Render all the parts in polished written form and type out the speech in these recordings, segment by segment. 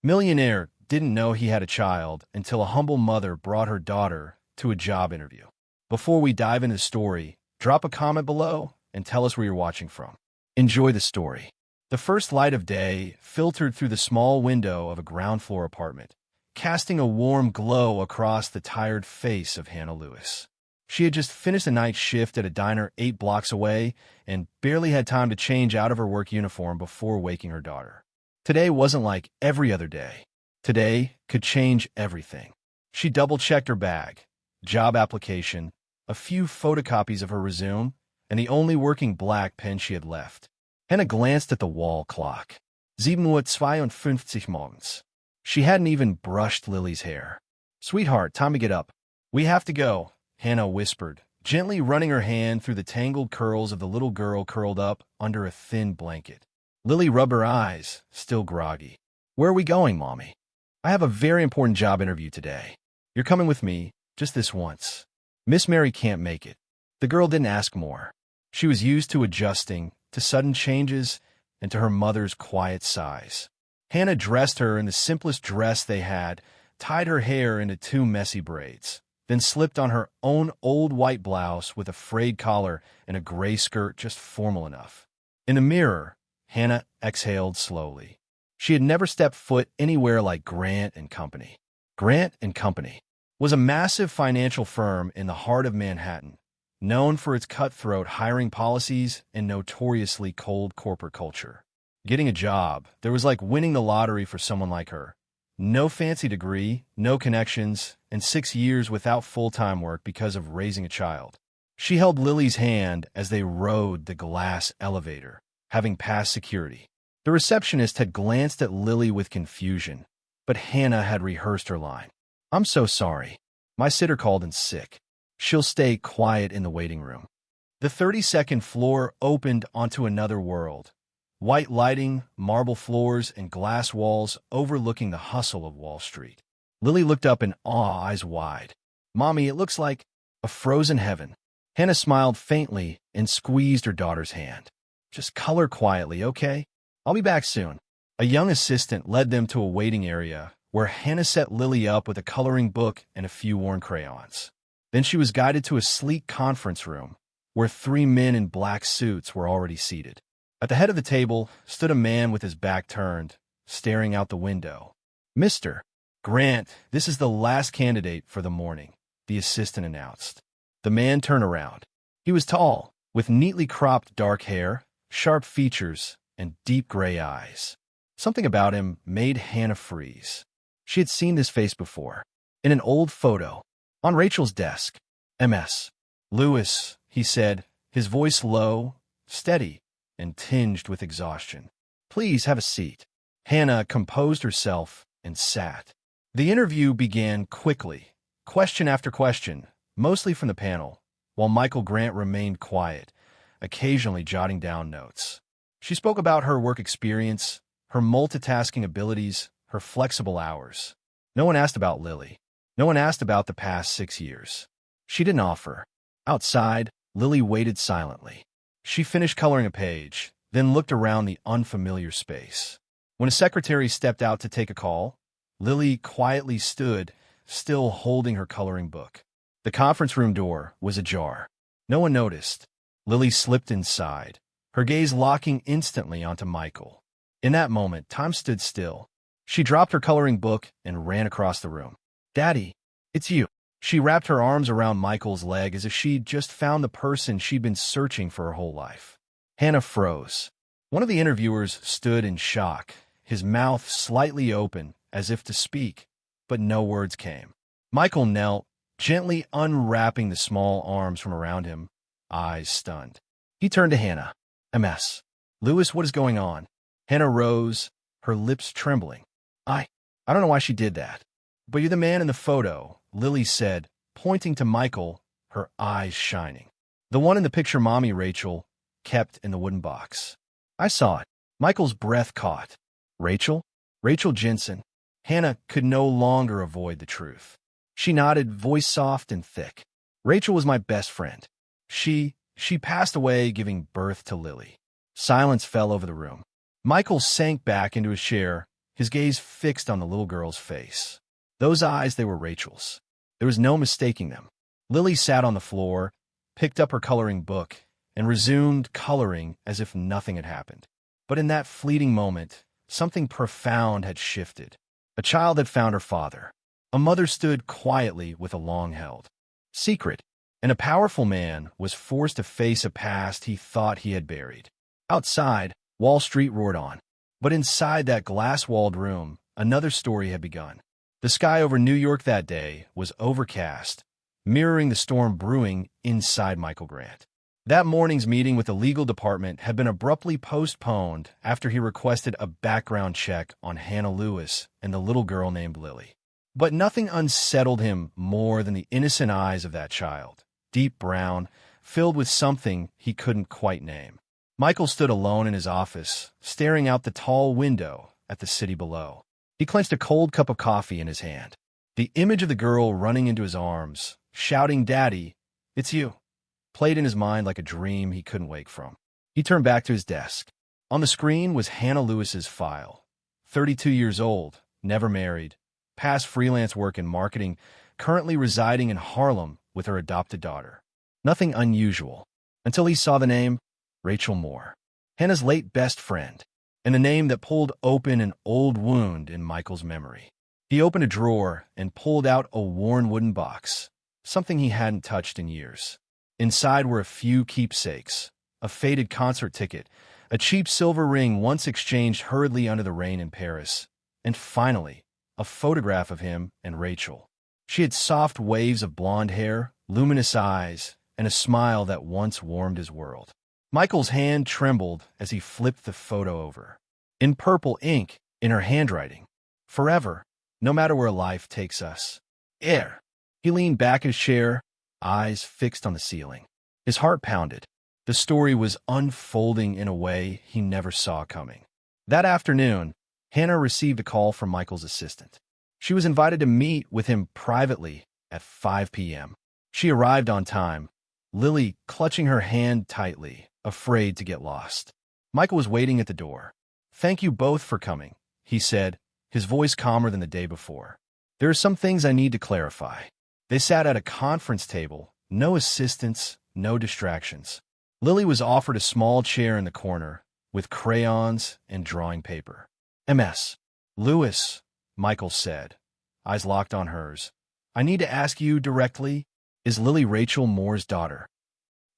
Millionaire didn't know he had a child until a humble mother brought her daughter to a job interview. Before we dive into the story, drop a comment below and tell us where you're watching from. Enjoy the story. The first light of day filtered through the small window of a ground floor apartment, casting a warm glow across the tired face of Hannah Lewis. She had just finished a night shift at a diner 8 blocks away and barely had time to change out of her work uniform before waking her daughter. Today wasn't like every other day. Today could change everything. She double-checked her bag, job application, a few photocopies of her resume, and the only working black pen she had left. Hannah glanced at the wall clock. 7:52 morgens. She hadn't even brushed Lily's hair. "Sweetheart, time to get up. We have to go," Hannah whispered, gently running her hand through the tangled curls of the little girl curled up under a thin blanket. Lily rubbed her eyes, still groggy. "Where are we going, Mommy?" "I have a very important job interview today. You're coming with me, just this once. Miss Mary can't make it." The girl didn't ask more. She was used to adjusting, to sudden changes, and to her mother's quiet sighs. Hannah dressed her in the simplest dress they had, tied her hair into 2 messy braids, then slipped on her own old white blouse with a frayed collar and a gray skirt just formal enough. In the mirror, Hannah exhaled slowly. She had never stepped foot anywhere like Grant & Company. Grant & Company was a massive financial firm in the heart of Manhattan, known for its cutthroat hiring policies and notoriously cold corporate culture. Getting a job, there was like winning the lottery for someone like her. No fancy degree, no connections, and 6 years without full-time work because of raising a child. She held Lily's hand as they rode the glass elevator, having passed security. The receptionist had glanced at Lily with confusion, but Hannah had rehearsed her line. "I'm so sorry. My sitter called in sick. She'll stay quiet in the waiting room." The 32nd floor opened onto another world. White lighting, marble floors, and glass walls overlooking the hustle of Wall Street. Lily looked up in awe, eyes wide. "Mommy, it looks like a frozen heaven." Hannah smiled faintly and squeezed her daughter's hand. "Just color quietly, okay? I'll be back soon." A young assistant led them to a waiting area where Hannah set Lily up with a coloring book and a few worn crayons. Then she was guided to a sleek conference room where 3 men in black suits were already seated. At the head of the table stood a man with his back turned, staring out the window. "Mr. Grant, this is the last candidate for the morning," the assistant announced. The man turned around. He was tall, with neatly cropped dark hair, sharp features, and deep gray eyes. Something about him made Hannah freeze. She had seen this face before, in an old photo, on Rachel's desk. "Ms. Lewis," he said, his voice low, steady, and tinged with exhaustion. "Please have a seat." Hannah composed herself and sat. The interview began quickly, question after question, mostly from the panel, while Michael Grant remained quiet, occasionally jotting down notes. She spoke about her work experience, her multitasking abilities, her flexible hours. No one asked about Lily. No one asked about the past 6 years. She didn't offer. Outside, Lily waited silently. She finished coloring a page, then looked around the unfamiliar space. When a secretary stepped out to take a call, Lily quietly stood, still holding her coloring book. The conference room door was ajar. No one noticed. Lily slipped inside, her gaze locking instantly onto Michael. In that moment, time stood still. She dropped her coloring book and ran across the room. "Daddy, it's you." She wrapped her arms around Michael's leg as if she'd just found the person she'd been searching for her whole life. Hannah froze. One of the interviewers stood in shock, his mouth slightly open as if to speak, but no words came. Michael knelt, gently unwrapping the small arms from around him, eyes stunned. He turned to Hannah. "Ms. Lewis, what is going on?" Hannah rose, her lips trembling. I don't know why she did that. "But you're the man in the photo," Lily said, pointing to Michael, her eyes shining. "The one in the picture Mommy Rachel kept in the wooden box." "I saw it." Michael's breath caught. "Rachel? Rachel Jensen." Hannah could no longer avoid the truth. She nodded, voice soft and thick. "Rachel was my best friend. She passed away giving birth to Lily." Silence fell over the room. Michael sank back into his chair, his gaze fixed on the little girl's face. Those eyes, they were Rachel's. There was no mistaking them. Lily sat on the floor, picked up her coloring book, and resumed coloring as if nothing had happened. But in that fleeting moment, something profound had shifted. A child had found her father. A mother stood quietly with a long-held secret, and a powerful man was forced to face a past he thought he had buried. Outside, Wall Street roared on. But inside that glass-walled room, another story had begun. The sky over New York that day was overcast, mirroring the storm brewing inside Michael Grant. That morning's meeting with the legal department had been abruptly postponed after he requested a background check on Hannah Lewis and the little girl named Lily. But nothing unsettled him more than the innocent eyes of that child, deep brown, filled with something he couldn't quite name. Michael stood alone in his office, staring out the tall window at the city below. He clenched a cold cup of coffee in his hand. The image of the girl running into his arms, shouting, "Daddy, it's you," played in his mind like a dream he couldn't wake from. He turned back to his desk. On the screen was Hannah Lewis's file. 32 years old, never married, past freelance work in marketing, currently residing in Harlem with her adopted daughter. Nothing unusual, until he saw the name Rachel Moore, Hannah's late best friend, and a name that pulled open an old wound in Michael's memory. He opened a drawer and pulled out a worn wooden box, something he hadn't touched in years. Inside were a few keepsakes, a faded concert ticket, a cheap silver ring once exchanged hurriedly under the rain in Paris, and finally, a photograph of him and Rachel. She had soft waves of blonde hair, luminous eyes, and a smile that once warmed his world. Michael's hand trembled as he flipped the photo over. In purple ink, in her handwriting, "Forever, no matter where life takes us." Air. He leaned back in his chair, eyes fixed on the ceiling. His heart pounded. The story was unfolding in a way he never saw coming. That afternoon, Hannah received a call from Michael's assistant. She was invited to meet with him privately at 5 p.m. She arrived on time, Lily clutching her hand tightly, afraid to get lost. Michael was waiting at the door. "Thank you both for coming," he said, his voice calmer than the day before. "There are some things I need to clarify." They sat at a conference table, no assistants, no distractions. Lily was offered a small chair in the corner, with crayons and drawing paper. "Ms. Lewis," Michael said, eyes locked on hers, "I need to ask you directly, is Lily Rachel Moore's daughter?"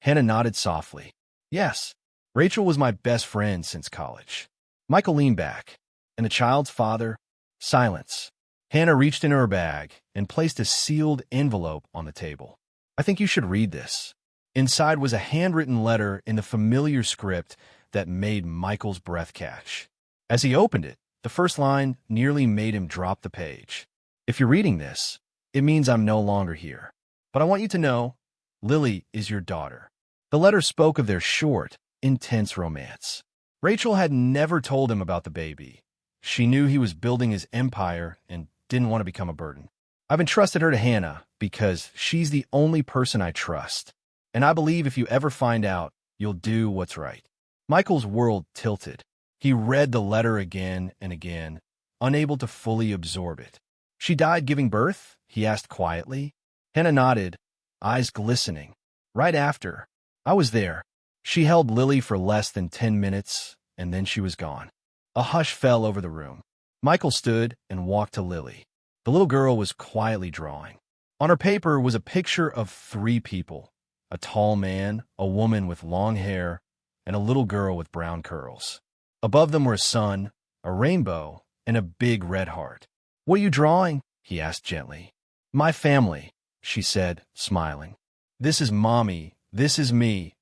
Hannah nodded softly. "Yes, Rachel was my best friend since college." Michael leaned back. "And the child's father?" Silence. Hannah reached into her bag and placed a sealed envelope on the table. "I think you should read this." Inside was a handwritten letter in the familiar script that made Michael's breath catch. As he opened it, the first line nearly made him drop the page. "If you're reading this, it means I'm no longer here. But I want you to know, Lily is your daughter." The letter spoke of their short, intense romance. Rachel had never told him about the baby. She knew he was building his empire and didn't want to become a burden. "I've entrusted her to Hannah because she's the only person I trust. And I believe if you ever find out, you'll do what's right." Michael's world tilted. He read the letter again and again, unable to fully absorb it. "She died giving birth?" he asked quietly. Hannah nodded, eyes glistening. "Right after. I was there. She held Lily for less than 10 minutes, and then she was gone." A hush fell over the room. Michael stood and walked to Lily. The little girl was quietly drawing. On her paper was a picture of 3 people, a tall man, a woman with long hair, and a little girl with brown curls. Above them were a sun, a rainbow, and a big red heart. "What are you drawing?" he asked gently. "My family," she said, smiling. "This is Mommy, this is me,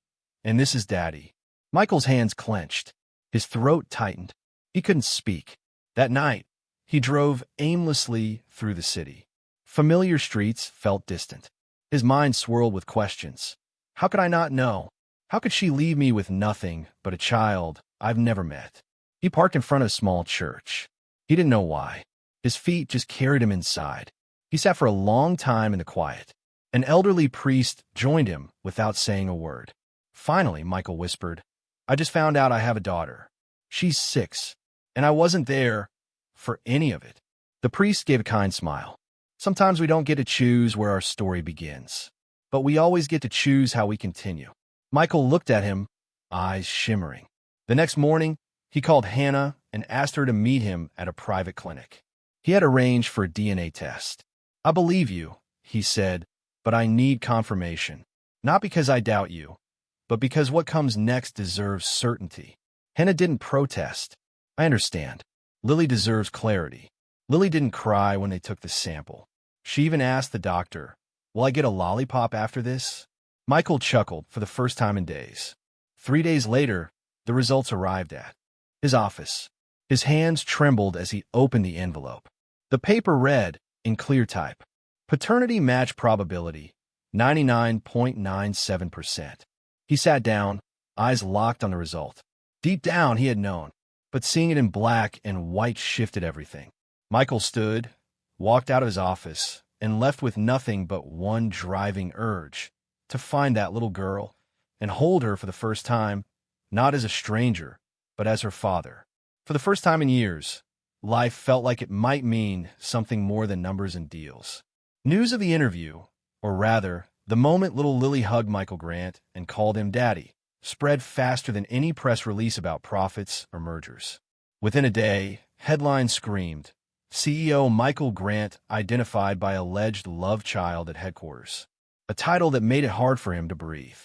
and this is Daddy." Michael's hands clenched. His throat tightened. He couldn't speak. That night, he drove aimlessly through the city. Familiar streets felt distant. His mind swirled with questions. How could I not know? How could she leave me with nothing but a child I've never met? He parked in front of a small church. He didn't know why. His feet just carried him inside. He sat for a long time in the quiet. An elderly priest joined him without saying a word. Finally, Michael whispered, "I just found out I have a daughter. She's 6, and I wasn't there for any of it. The priest gave a kind smile. Sometimes we don't get to choose where our story begins, but we always get to choose how we continue. Michael looked at him, eyes shimmering. The next morning, he called Hannah and asked her to meet him at a private clinic. He had arranged for a DNA test. "I believe you," he said, "but I need confirmation. Not because I doubt you, but because what comes next deserves certainty." Hannah didn't protest. "I understand. Lily deserves clarity." Lily didn't cry when they took the sample. She even asked the doctor, "Will I get a lollipop after this?" Michael chuckled for the first time in days. 3 days later, the results arrived at his office. His hands trembled as he opened the envelope. The paper read, in clear type, "Paternity match probability, 99.97%. He sat down, eyes locked on the result. Deep down, he had known, but seeing it in black and white shifted everything. Michael stood, walked out of his office, and left with nothing but one driving urge: to find that little girl and hold her for the first time, not as a stranger, but as her father. For the first time in years, life felt like it might mean something more than numbers and deals. News of the interview, or rather, the moment little Lily hugged Michael Grant and called him Daddy, spread faster than any press release about profits or mergers. Within a day, headlines screamed, "CEO Michael Grant identified by alleged love child at headquarters," a title that made it hard for him to breathe.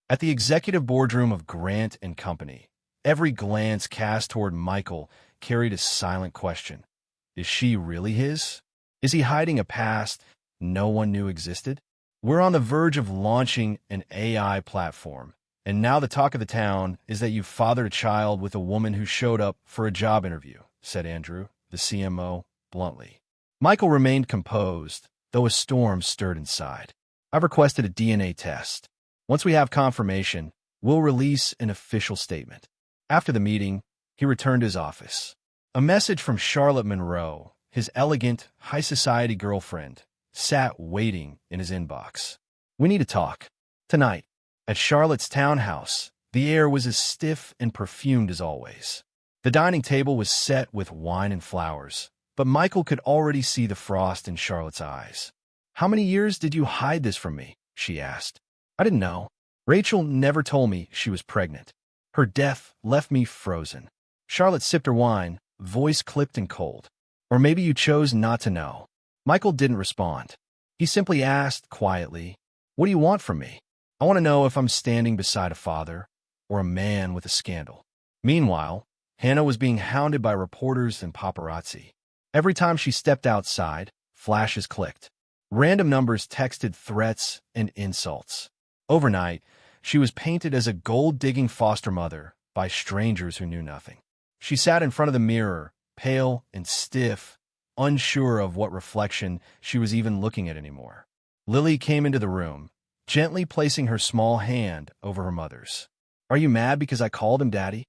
At the executive boardroom of Grant and Company, every glance cast toward Michael carried a silent question. Is she really his? Is he hiding a past no one knew existed? "We're on the verge of launching an AI platform, and now the talk of the town is that you fathered a child with a woman who showed up for a job interview," said Andrew, the CMO, bluntly. Michael remained composed, though a storm stirred inside. "I've requested a DNA test. Once we have confirmation, we'll release an official statement." After the meeting, he returned to his office. A message from Charlotte Monroe, his elegant, high-society girlfriend, sat waiting in his inbox. "We need to talk. Tonight." At Charlotte's townhouse, the air was as stiff and perfumed as always. The dining table was set with wine and flowers, but Michael could already see the frost in Charlotte's eyes. "How many years did you hide this from me?" she asked. "I didn't know. Rachel never told me she was pregnant. Her death left me frozen." Charlotte sipped her wine, voice clipped and cold. "Or maybe you chose not to know." Michael didn't respond. He simply asked quietly, "What do you want from me?" "I want to know if I'm standing beside a father or a man with a scandal." Meanwhile, Hannah was being hounded by reporters and paparazzi. Every time she stepped outside, flashes clicked. Random numbers texted threats and insults. Overnight, she was painted as a gold-digging foster mother by strangers who knew nothing. She sat in front of the mirror, pale and stiff, unsure of what reflection she was even looking at anymore. Lily came into the room, gently placing her small hand over her mother's. "Are you mad because I called him Daddy?"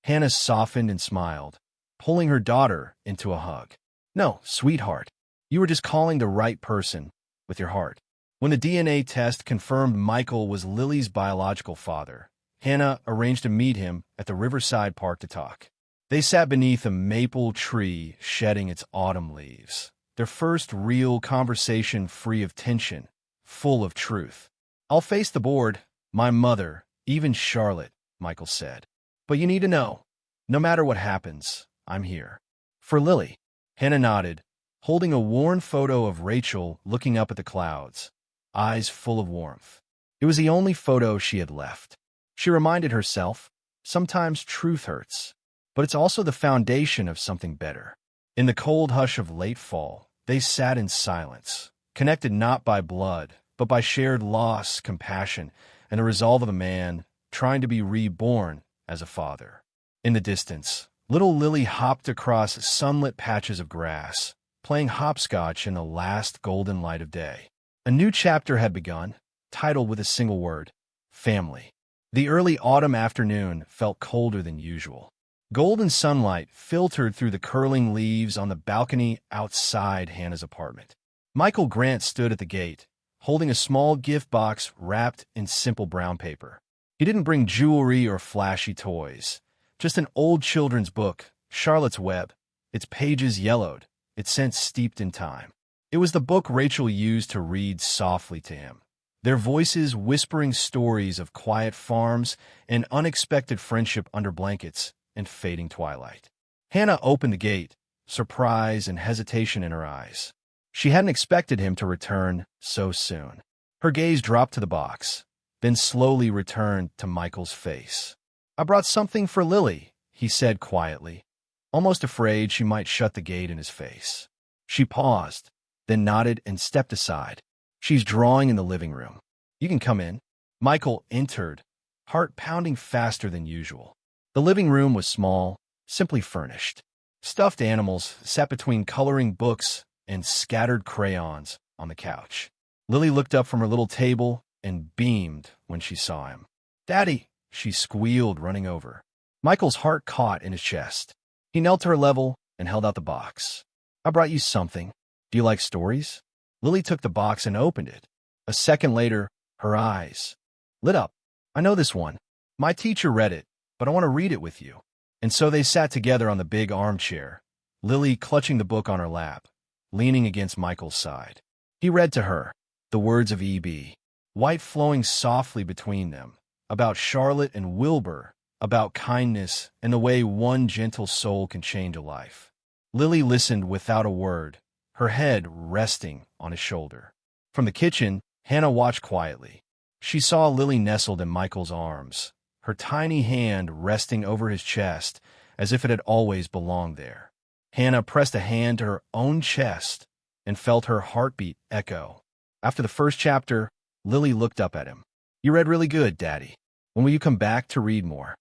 Hannah softened and smiled, pulling her daughter into a hug. "No, sweetheart. You were just calling the right person with your heart." When the DNA test confirmed Michael was Lily's biological father, Hannah arranged to meet him at the Riverside Park to talk. They sat beneath a maple tree shedding its autumn leaves, their first real conversation free of tension, full of truth. "I'll face the board, my mother, even Charlotte," Michael said. "But you need to know, no matter what happens, I'm here." "For Lily." Hannah nodded, holding a worn photo of Rachel looking up at the clouds, eyes full of warmth. It was the only photo she had left. She reminded herself, sometimes truth hurts, but it's also the foundation of something better. In the cold hush of late fall, they sat in silence, connected not by blood, but by shared loss, compassion, and the resolve of a man trying to be reborn as a father. In the distance, little Lily hopped across sunlit patches of grass, playing hopscotch in the last golden light of day. A new chapter had begun, titled with a single word: family. The early autumn afternoon felt colder than usual. Golden sunlight filtered through the curling leaves on the balcony outside Hannah's apartment. Michael Grant stood at the gate, holding a small gift box wrapped in simple brown paper. He didn't bring jewelry or flashy toys, just an old children's book, Charlotte's Web, its pages yellowed, its scent steeped in time. It was the book Rachel used to read softly to him, their voices whispering stories of quiet farms and unexpected friendship under blankets and fading twilight. Hannah opened the gate, surprise and hesitation in her eyes. She hadn't expected him to return so soon. Her gaze dropped to the box, then slowly returned to Michael's face. "I brought something for Lily," he said quietly, almost afraid she might shut the gate in his face. She paused, then nodded and stepped aside. "She's drawing in the living room. You can come in." Michael entered, heart pounding faster than usual. The living room was small, simply furnished. Stuffed animals sat between coloring books and scattered crayons on the couch. Lily looked up from her little table and beamed when she saw him. "Daddy!" she squealed, running over. Michael's heart caught in his chest. He knelt to her level and held out the box. "I brought you something. Do you like stories?" Lily took the box and opened it. A second later, her eyes lit up. "I know this one. My teacher read it, but I want to read it with you." And so they sat together on the big armchair, Lily clutching the book on her lap, leaning against Michael's side. He read to her, the words of E.B., white flowing softly between them, about Charlotte and Wilbur, about kindness and the way one gentle soul can change a life. Lily listened without a word, her head resting on his shoulder. From the kitchen, Hannah watched quietly. She saw Lily nestled in Michael's arms, her tiny hand resting over his chest as if it had always belonged there. Hannah pressed a hand to her own chest and felt her heartbeat echo. After the first chapter, Lily looked up at him. "You read really good, Daddy. When will you come back to read more?"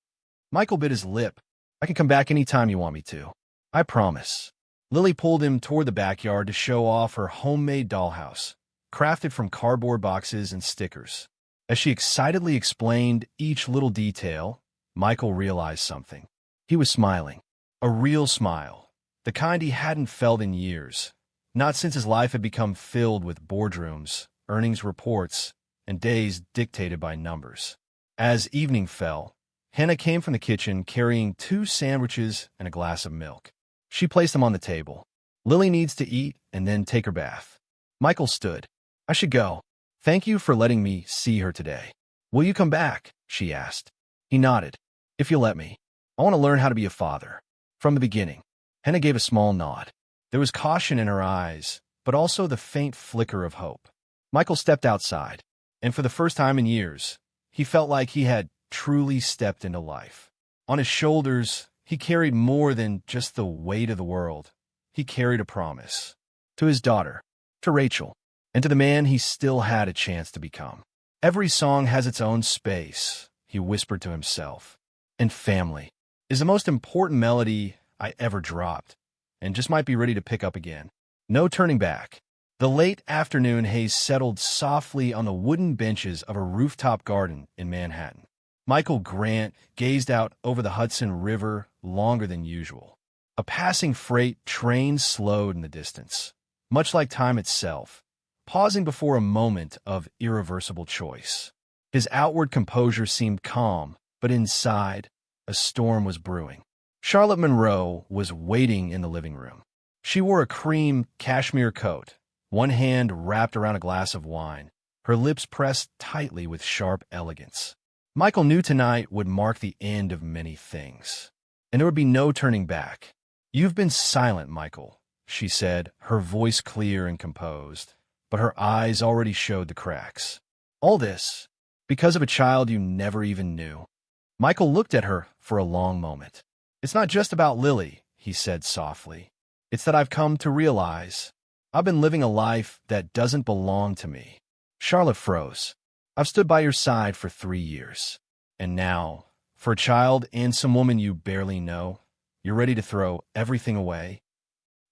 Michael bit his lip. "I can come back any time you want me to. I promise." Lily pulled him toward the backyard to show off her homemade dollhouse, crafted from cardboard boxes and stickers. As she excitedly explained each little detail, Michael realized something. He was smiling. A real smile. The kind he hadn't felt in years. Not since his life had become filled with boardrooms, earnings reports, and days dictated by numbers. As evening fell, Hannah came from the kitchen carrying 2 sandwiches and a glass of milk. She placed them on the table. "Lily needs to eat and then take her bath." Michael stood. "I should go. Thank you for letting me see her today. Will you come back?" she asked. He nodded. "If you'll let me. I want to learn how to be a father. From the beginning." Hannah gave a small nod. There was caution in her eyes, but also the faint flicker of hope. Michael stepped outside, and for the first time in years, he felt like he had truly stepped into life. On his shoulders, he carried more than just the weight of the world. He carried a promise. To his daughter, to Rachel, and to the man he still had a chance to become. "Every song has its own space," he whispered to himself. "And family is the most important melody I ever dropped, and just might be ready to pick up again." No turning back. The late afternoon haze settled softly on the wooden benches of a rooftop garden in Manhattan. Michael Grant gazed out over the Hudson River longer than usual. A passing freight train slowed in the distance, much like time itself, pausing before a moment of irreversible choice. His outward composure seemed calm, but inside, a storm was brewing. Charlotte Monroe was waiting in the living room. She wore a cream cashmere coat, one hand wrapped around a glass of wine, her lips pressed tightly with sharp elegance. Michael knew tonight would mark the end of many things, and there would be no turning back. "You've been silent, Michael," she said, her voice clear and composed, but her eyes already showed the cracks. "All this, because of a child you never even knew." Michael looked at her for a long moment. "It's not just about Lily," he said softly. "It's that I've come to realize I've been living a life that doesn't belong to me." Charlotte froze. "I've stood by your side for 3 years. And now, for a child and some woman you barely know, you're ready to throw everything away?"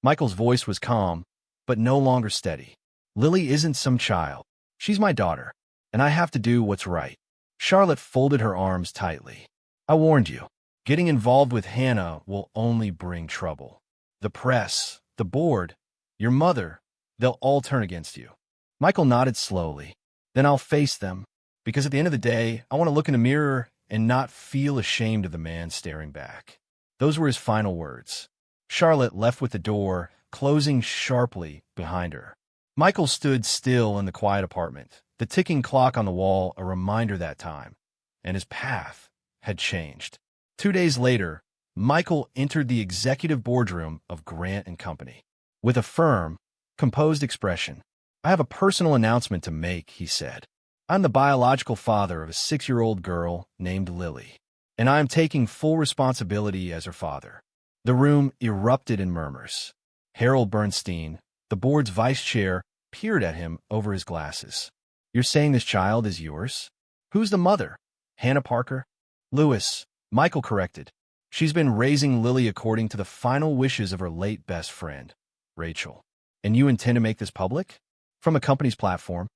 Michael's voice was calm, but no longer steady. "Lily isn't some child. She's my daughter, and I have to do what's right." Charlotte folded her arms tightly. "I warned you. Getting involved with Hannah will only bring trouble. The press, the board, your mother, they'll all turn against you." Michael nodded slowly. "Then I'll face them, because at the end of the day, I want to look in the mirror and not feel ashamed of the man staring back." Those were his final words. Charlotte left with the door closing sharply behind her. Michael stood still in the quiet apartment, the ticking clock on the wall a reminder that time, and his path had changed. 2 days later, Michael entered the executive boardroom of Grant and Company. With a firm, composed expression, "I have a personal announcement to make," he said. "I'm the biological father of a 6-year-old girl named Lily, and I am taking full responsibility as her father." The room erupted in murmurs. Harold Bernstein, the board's vice chair, peered at him over his glasses. "You're saying this child is yours? Who's the mother? Hannah Parker?" "Lewis," Michael corrected. "She's been raising Lily according to the final wishes of her late best friend, Rachel. And you intend to make this public? From a company's platform?"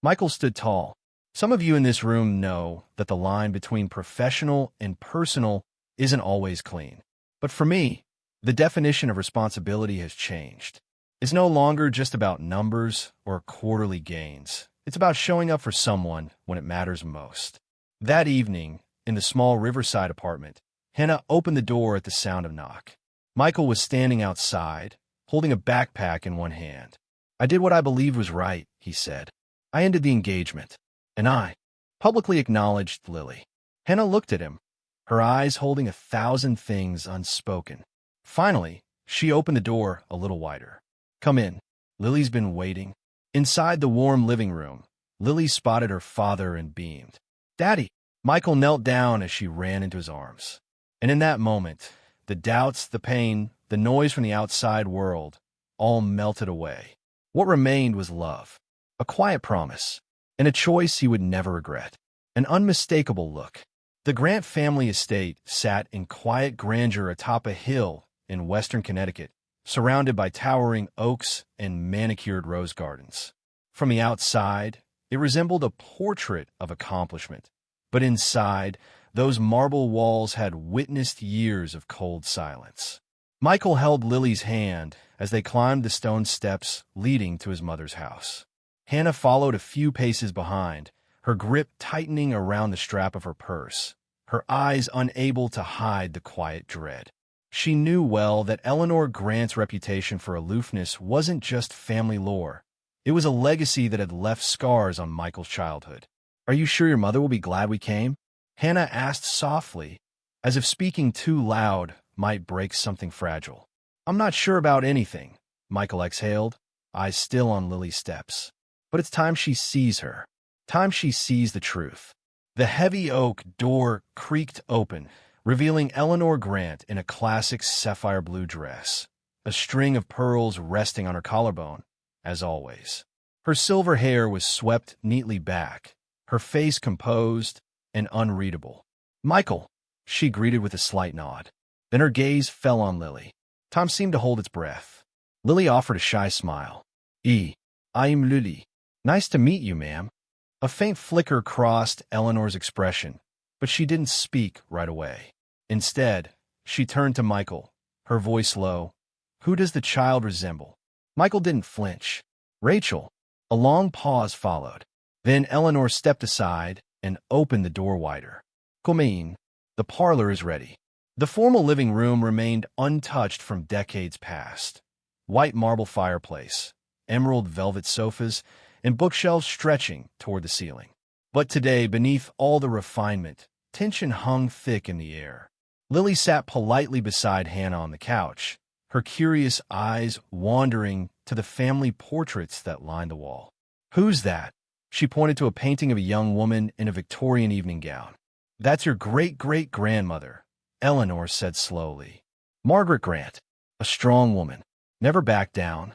Michael stood tall. "Some of you in this room know that the line between professional and personal isn't always clean. But for me, the definition of responsibility has changed. It's no longer just about numbers or quarterly gains. It's about showing up for someone when it matters most." That evening, in the small Riverside apartment, Hannah opened the door at the sound of knock. Michael was standing outside, holding a backpack in one hand. "I did what I believed was right," he said. "I ended the engagement. And I publicly acknowledged Lily." Hannah looked at him, her eyes holding 1,000 things unspoken. Finally, she opened the door a little wider. "Come in. Lily's been waiting." Inside the warm living room, Lily spotted her father and beamed. "Daddy!" Michael knelt down as she ran into his arms. And in that moment, the doubts, the pain, the noise from the outside world all melted away. What remained was love, a quiet promise, and a choice he would never regret. An unmistakable look. The Grant family estate sat in quiet grandeur atop a hill in western Connecticut, surrounded by towering oaks and manicured rose gardens. From the outside, it resembled a portrait of accomplishment. But inside, those marble walls had witnessed years of cold silence. Michael held Lily's hand as they climbed the stone steps leading to his mother's house. Hannah followed a few paces behind, her grip tightening around the strap of her purse, her eyes unable to hide the quiet dread. She knew well that Eleanor Grant's reputation for aloofness wasn't just family lore. It was a legacy that had left scars on Michael's childhood. "Are you sure your mother will be glad we came?" Hannah asked softly, as if speaking too loud might break something fragile. "I'm not sure about anything," Michael exhaled, eyes still on Lily's steps. "But it's time she sees her. Time she sees the truth." The heavy oak door creaked open, revealing Eleanor Grant in a classic sapphire blue dress, a string of pearls resting on her collarbone, as always. Her silver hair was swept neatly back, her face composed and unreadable. "Michael," she greeted with a slight nod. Then her gaze fell on Lily. Time seemed to hold its breath. Lily offered a shy smile. I'm Lily. Nice to meet you, ma'am." A faint flicker crossed Eleanor's expression, but she didn't speak right away. Instead, she turned to Michael, her voice low. "Who does the child resemble?" Michael didn't flinch. "Rachel." A long pause followed. Then Eleanor stepped aside and opened the door wider. "Come in. The parlor is ready." The formal living room remained untouched from decades past. White marble fireplace, emerald velvet sofas, and bookshelves stretching toward the ceiling. But today, beneath all the refinement, tension hung thick in the air. Lily sat politely beside Hannah on the couch, her curious eyes wandering to the family portraits that lined the wall. "Who's that?" She pointed to a painting of a young woman in a Victorian evening gown. "That's your great-great-grandmother," Eleanor said slowly. "Margaret Grant, a strong woman, never backed down.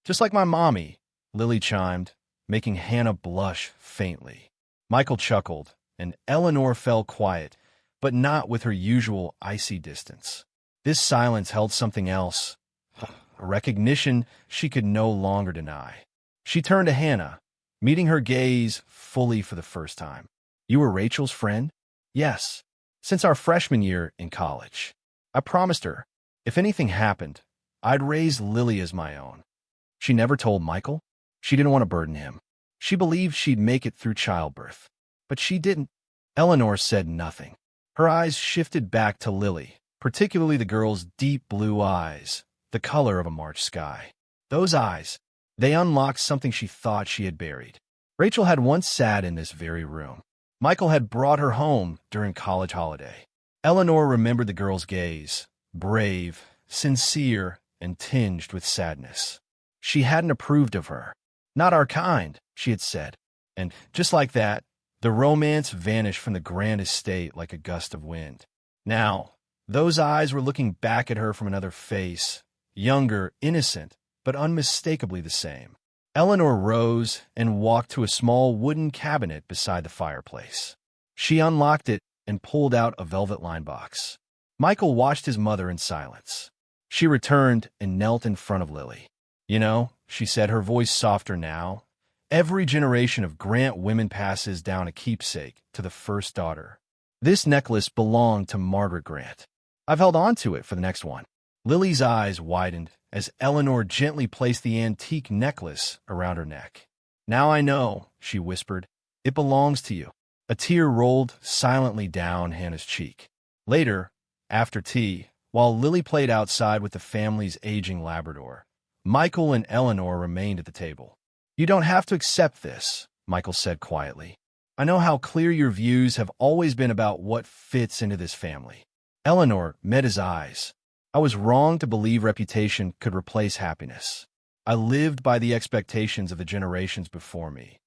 Just like my mommy," Lily chimed, making Hannah blush faintly. Michael chuckled, and Eleanor fell quiet, but not with her usual icy distance. This silence held something else, a recognition she could no longer deny. She turned to Hannah, meeting her gaze fully for the first time. "You were Rachel's friend?" "Yes, since our freshman year in college. I promised her, if anything happened, I'd raise Lily as my own." She never told Michael. She didn't want to burden him. She believed she'd make it through childbirth. But she didn't. Eleanor said nothing. Her eyes shifted back to Lily, particularly the girl's deep blue eyes, the color of a March sky. Those eyes, they unlocked something she thought she had buried. Rachel had once sat in this very room. Michael had brought her home during college holiday. Eleanor remembered the girl's gaze, brave, sincere, and tinged with sadness. She hadn't approved of her. "Not our kind," she had said. And just like that, the romance vanished from the grand estate like a gust of wind. Now, those eyes were looking back at her from another face, younger, innocent, but unmistakably the same. Eleanor rose and walked to a small wooden cabinet beside the fireplace. She unlocked it and pulled out a velvet-lined box. Michael watched his mother in silence. She returned and knelt in front of Lily. "You know," she said, her voice softer now, "every generation of Grant women passes down a keepsake to the first daughter. This necklace belonged to Margaret Grant. I've held on to it for the next one." Lily's eyes widened as Eleanor gently placed the antique necklace around her neck. "Now I know," she whispered. "It belongs to you." A tear rolled silently down Hannah's cheek. Later, after tea, while Lily played outside with the family's aging Labrador, Michael and Eleanor remained at the table. "You don't have to accept this," Michael said quietly. "I know how clear your views have always been about what fits into this family." Eleanor met his eyes. "I was wrong to believe reputation could replace happiness. I lived by the expectations of the generations before me.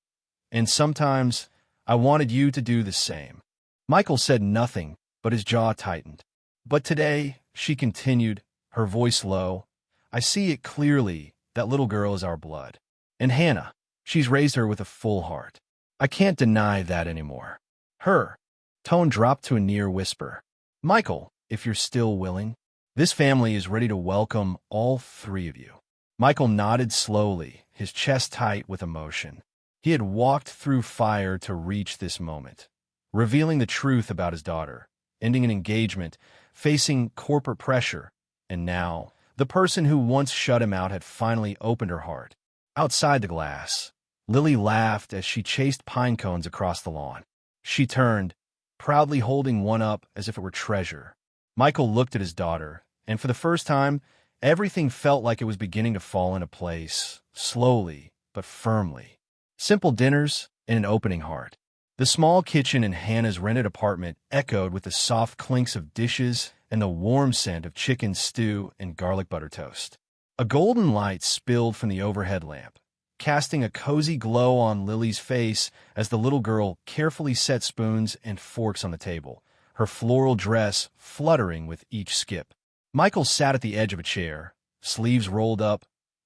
And sometimes I wanted you to do the same." Michael said nothing, but his jaw tightened. "But today," she continued, her voice low, "I see it clearly. That little girl is our blood. And Hannah, she's raised her with a full heart. I can't deny that anymore." Her tone dropped to a near whisper. "Michael, if you're still willing, this family is ready to welcome all three of you." Michael nodded slowly, his chest tight with emotion. He had walked through fire to reach this moment, revealing the truth about his daughter, ending an engagement, facing corporate pressure, and now, the person who once shut him out had finally opened her heart. Outside the glass, Lily laughed as she chased pine cones across the lawn. She turned, proudly holding one up as if it were treasure. Michael looked at his daughter, and for the first time, everything felt like it was beginning to fall into place, slowly but firmly. Simple dinners and an opening heart. The small kitchen in Hannah's rented apartment echoed with the soft clinks of dishes and the warm scent of chicken stew and garlic butter toast. A golden light spilled from the overhead lamp, casting a cozy glow on Lily's face as the little girl carefully set spoons and forks on the table, her floral dress fluttering with each skip. Michael sat at the edge of a chair, sleeves rolled up,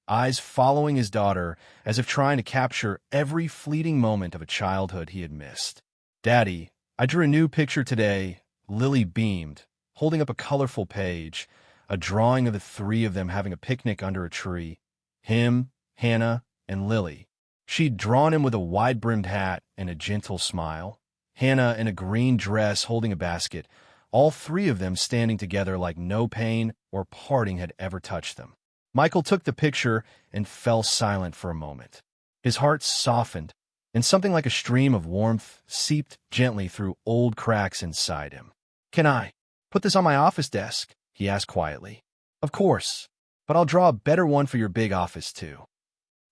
eyes following his daughter as if trying to capture every fleeting moment of a childhood he had missed. "Daddy, I drew a new picture today." Lily beamed, holding up a colorful page, a drawing of the three of them having a picnic under a tree. Him, Hannah, and Lily. She'd drawn him with a wide-brimmed hat and a gentle smile. Hannah in a green dress holding a basket, all three of them standing together like no pain or parting had ever touched them. Michael took the picture and fell silent for a moment. His heart softened, and something like a stream of warmth seeped gently through old cracks inside him. "Can I put this on my office desk?" he asked quietly. "Of course, but I'll draw a better one for your big office, too,"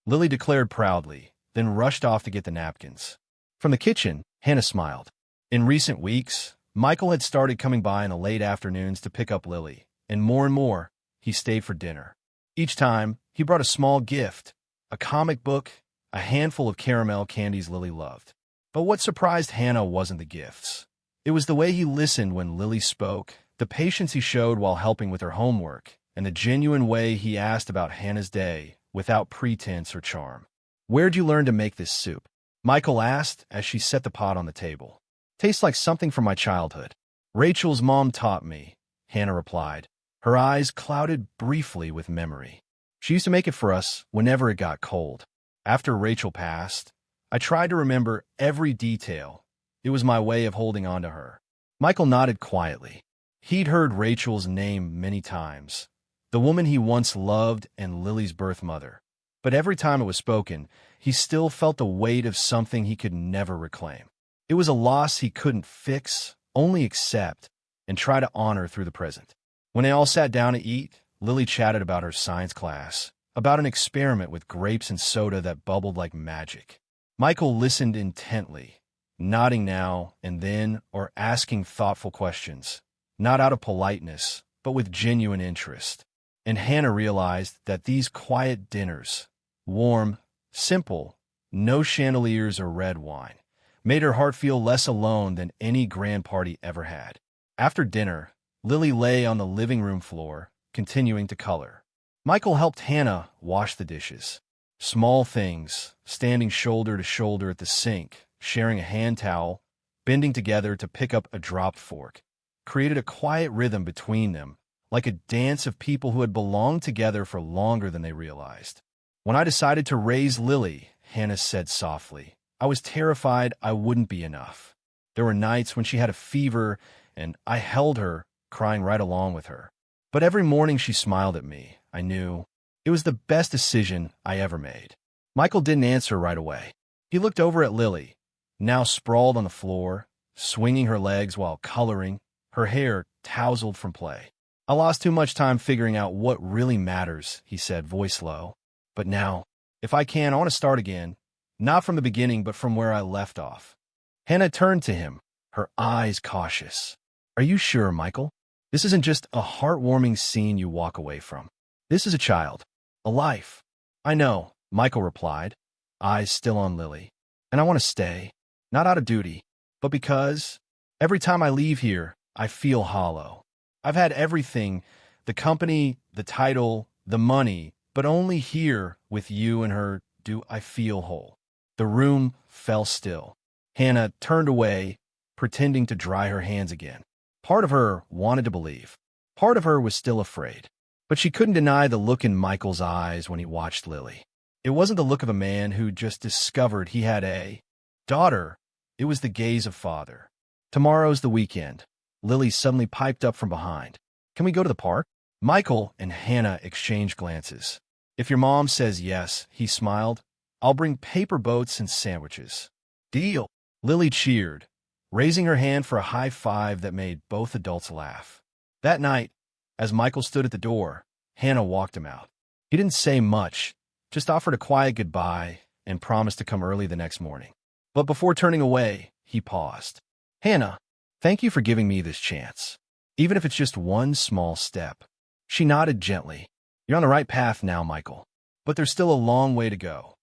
Lily declared proudly, then rushed off to get the napkins. From the kitchen, Hannah smiled. In recent weeks, Michael had started coming by in the late afternoons to pick up Lily, and more, he stayed for dinner. Each time, he brought a small gift, a comic book, a handful of caramel candies Lily loved. But what surprised Hannah wasn't the gifts. It was the way he listened when Lily spoke, the patience he showed while helping with her homework, and the genuine way he asked about Hannah's day without pretense or charm. "Where'd you learn to make this soup?" Michael asked as she set the pot on the table. "Tastes like something from my childhood." "Rachel's mom taught me," Hannah replied, her eyes clouded briefly with memory. "She used to make it for us whenever it got cold. After Rachel passed, I tried to remember every detail. It was my way of holding on to her." Michael nodded quietly. He'd heard Rachel's name many times, the woman he once loved and Lily's birth mother. But every time it was spoken, he still felt the weight of something he could never reclaim. It was a loss he couldn't fix, only accept, and try to honor through the present. When they all sat down to eat, Lily chatted about her science class, about an experiment with grapes and soda that bubbled like magic. Michael listened intently, nodding now and then or asking thoughtful questions, not out of politeness, but with genuine interest. And Hannah realized that these quiet dinners, warm, simple, no chandeliers or red wine, made her heart feel less alone than any grand party ever had. After dinner, Lily lay on the living room floor, continuing to color. Michael helped Hannah wash the dishes. Small things, standing shoulder to shoulder at the sink, sharing a hand towel, bending together to pick up a dropped fork, created a quiet rhythm between them, like a dance of people who had belonged together for longer than they realized. When I decided to raise Lily, Hannah said softly, I was terrified I wouldn't be enough. There were nights when she had a fever, and I held her, crying right along with her. But every morning she smiled at me. I knew it was the best decision I ever made. Michael didn't answer right away. He looked over at Lily, now sprawled on the floor, swinging her legs while coloring, her hair tousled from play. I lost too much time figuring out what really matters, he said, voice low. But now, if I can, I want to start again, not from the beginning, but from where I left off. Hannah turned to him, her eyes cautious. Are you sure, Michael? This isn't just a heartwarming scene you walk away from. This is a child, a life. I know, Michael replied, eyes still on Lily. And I want to stay, not out of duty, but because every time I leave here, I feel hollow. I've had everything, the company, the title, the money, but only here with you and her do I feel whole. The room fell still. Hannah turned away, pretending to dry her hands again. Part of her wanted to believe. Part of her was still afraid. But she couldn't deny the look in Michael's eyes when he watched Lily. It wasn't the look of a man who just discovered he had a daughter. It was the gaze of father. Tomorrow's the weekend. Lily suddenly piped up from behind. Can we go to the park? Michael and Hannah exchanged glances. If your mom says yes, he smiled, I'll bring paper boats and sandwiches. Deal. Lily cheered, raising her hand for a high five that made both adults laugh. That night, as Michael stood at the door, Hannah walked him out. He didn't say much, just offered a quiet goodbye and promised to come early the next morning. But before turning away, he paused. Hannah, thank you for giving me this chance, even if it's just one small step. She nodded gently. You're on the right path now, Michael, but there's still a long way to go.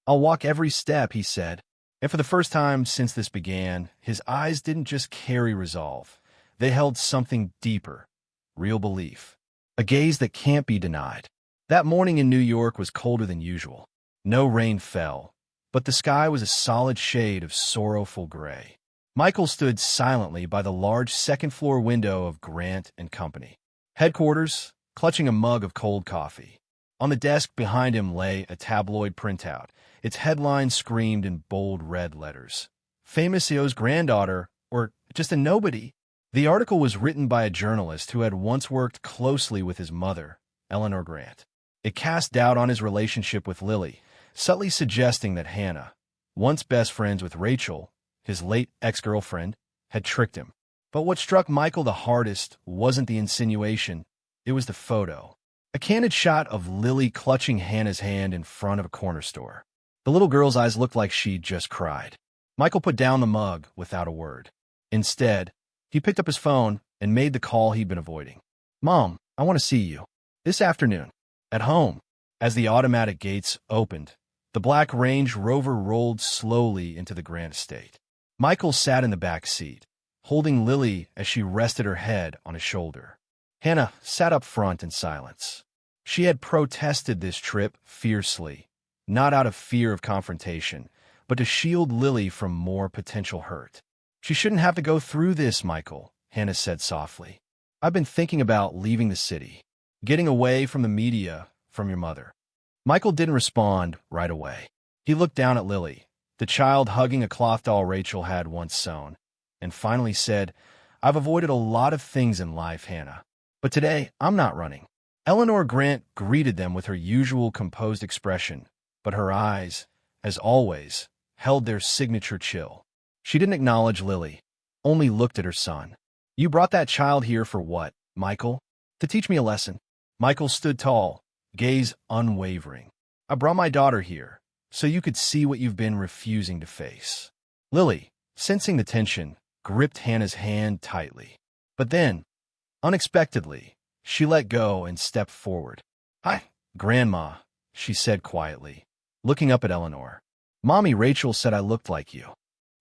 I'll walk every step, he said. And for the first time since this began, his eyes didn't just carry resolve. They held something deeper, real belief, a gaze that can't be denied. That morning in New York was colder than usual. No rain fell, but the sky was a solid shade of sorrowful gray. Michael stood silently by the large second-floor window of Grant & Company headquarters, clutching a mug of cold coffee. On the desk behind him lay a tabloid printout. Its headline screamed in bold red letters. Famous CEO's granddaughter, or just a nobody. The article was written by a journalist who had once worked closely with his mother, Eleanor Grant. It cast doubt on his relationship with Lily, subtly suggesting that Hannah, once best friends with Rachel, his late ex-girlfriend, had tricked him. But what struck Michael the hardest wasn't the insinuation, it was the photo. A candid shot of Lily clutching Hannah's hand in front of a corner store. The little girl's eyes looked like she'd just cried. Michael put down the mug without a word. Instead, he picked up his phone and made the call he'd been avoiding. Mom, I want to see you. This afternoon. At home. As the automatic gates opened, the black Range Rover rolled slowly into the Grant estate. Michael sat in the back seat, holding Lily as she rested her head on his shoulder. Hannah sat up front in silence. She had protested this trip fiercely, not out of fear of confrontation, but to shield Lily from more potential hurt. She shouldn't have to go through this, Michael, Hannah said softly. I've been thinking about leaving the city, getting away from the media, from your mother. Michael didn't respond right away. He looked down at Lily, the child hugging a cloth doll Rachel had once sewn, and finally said, I've avoided a lot of things in life, Hannah, but today I'm not running. Eleanor Grant greeted them with her usual composed expression, but her eyes, as always, held their signature chill. She didn't acknowledge Lily, only looked at her son. You brought that child here for what, Michael? To teach me a lesson. Michael stood tall, gaze unwavering. I brought my daughter here, so you could see what you've been refusing to face. Lily, sensing the tension, gripped Hannah's hand tightly. But then, unexpectedly, she let go and stepped forward. "Hi, Grandma," she said quietly, looking up at Eleanor. "Mommy Rachel said I looked like you."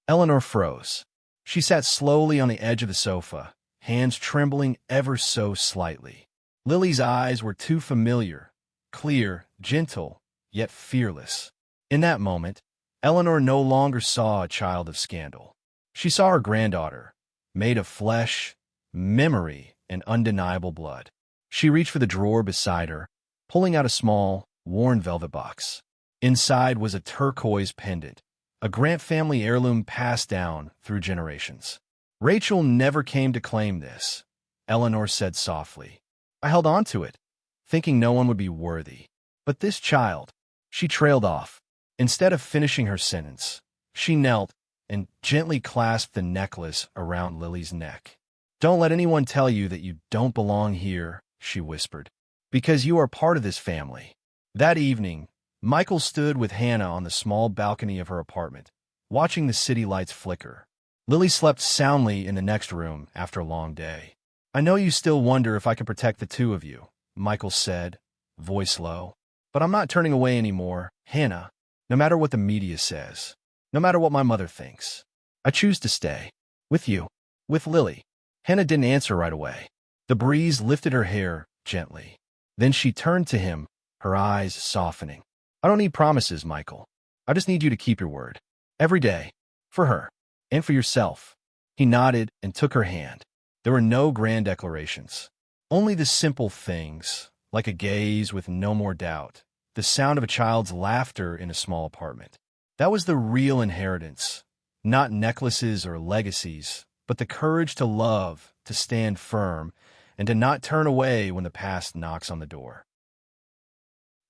Eleanor froze. She sat slowly on the edge of the sofa, hands trembling ever so slightly. Lily's eyes were too familiar, clear, gentle, yet fearless. In that moment, Eleanor no longer saw a child of scandal. She saw her granddaughter, made of flesh, memory, and undeniable blood. She reached for the drawer beside her, pulling out a small, worn velvet box. Inside was a turquoise pendant, a Grant family heirloom passed down through generations. "Rachel never came to claim this," Eleanor said softly. "I held on to it, thinking no one would be worthy. But this child," she trailed off. Instead of finishing her sentence, she knelt and gently clasped the necklace around Lily's neck. "Don't let anyone tell you that you don't belong here," she whispered, "because you are part of this family." That evening, Michael stood with Hannah on the small balcony of her apartment, watching the city lights flicker. Lily slept soundly in the next room after a long day. "I know you still wonder if I can protect the two of you," Michael said, voice low. "But I'm not turning away anymore, Hannah, no matter what the media says, no matter what my mother thinks. I choose to stay. With you. With Lily." Hannah didn't answer right away. The breeze lifted her hair gently. Then she turned to him, her eyes softening. "I don't need promises, Michael. I just need you to keep your word. Every day. For her. And for yourself." He nodded and took her hand. There were no grand declarations. Only the simple things, like a gaze with no more doubt, the sound of a child's laughter in a small apartment. That was the real inheritance. Not necklaces or legacies, but the courage to love, to stand firm, and to not turn away when the past knocks on the door.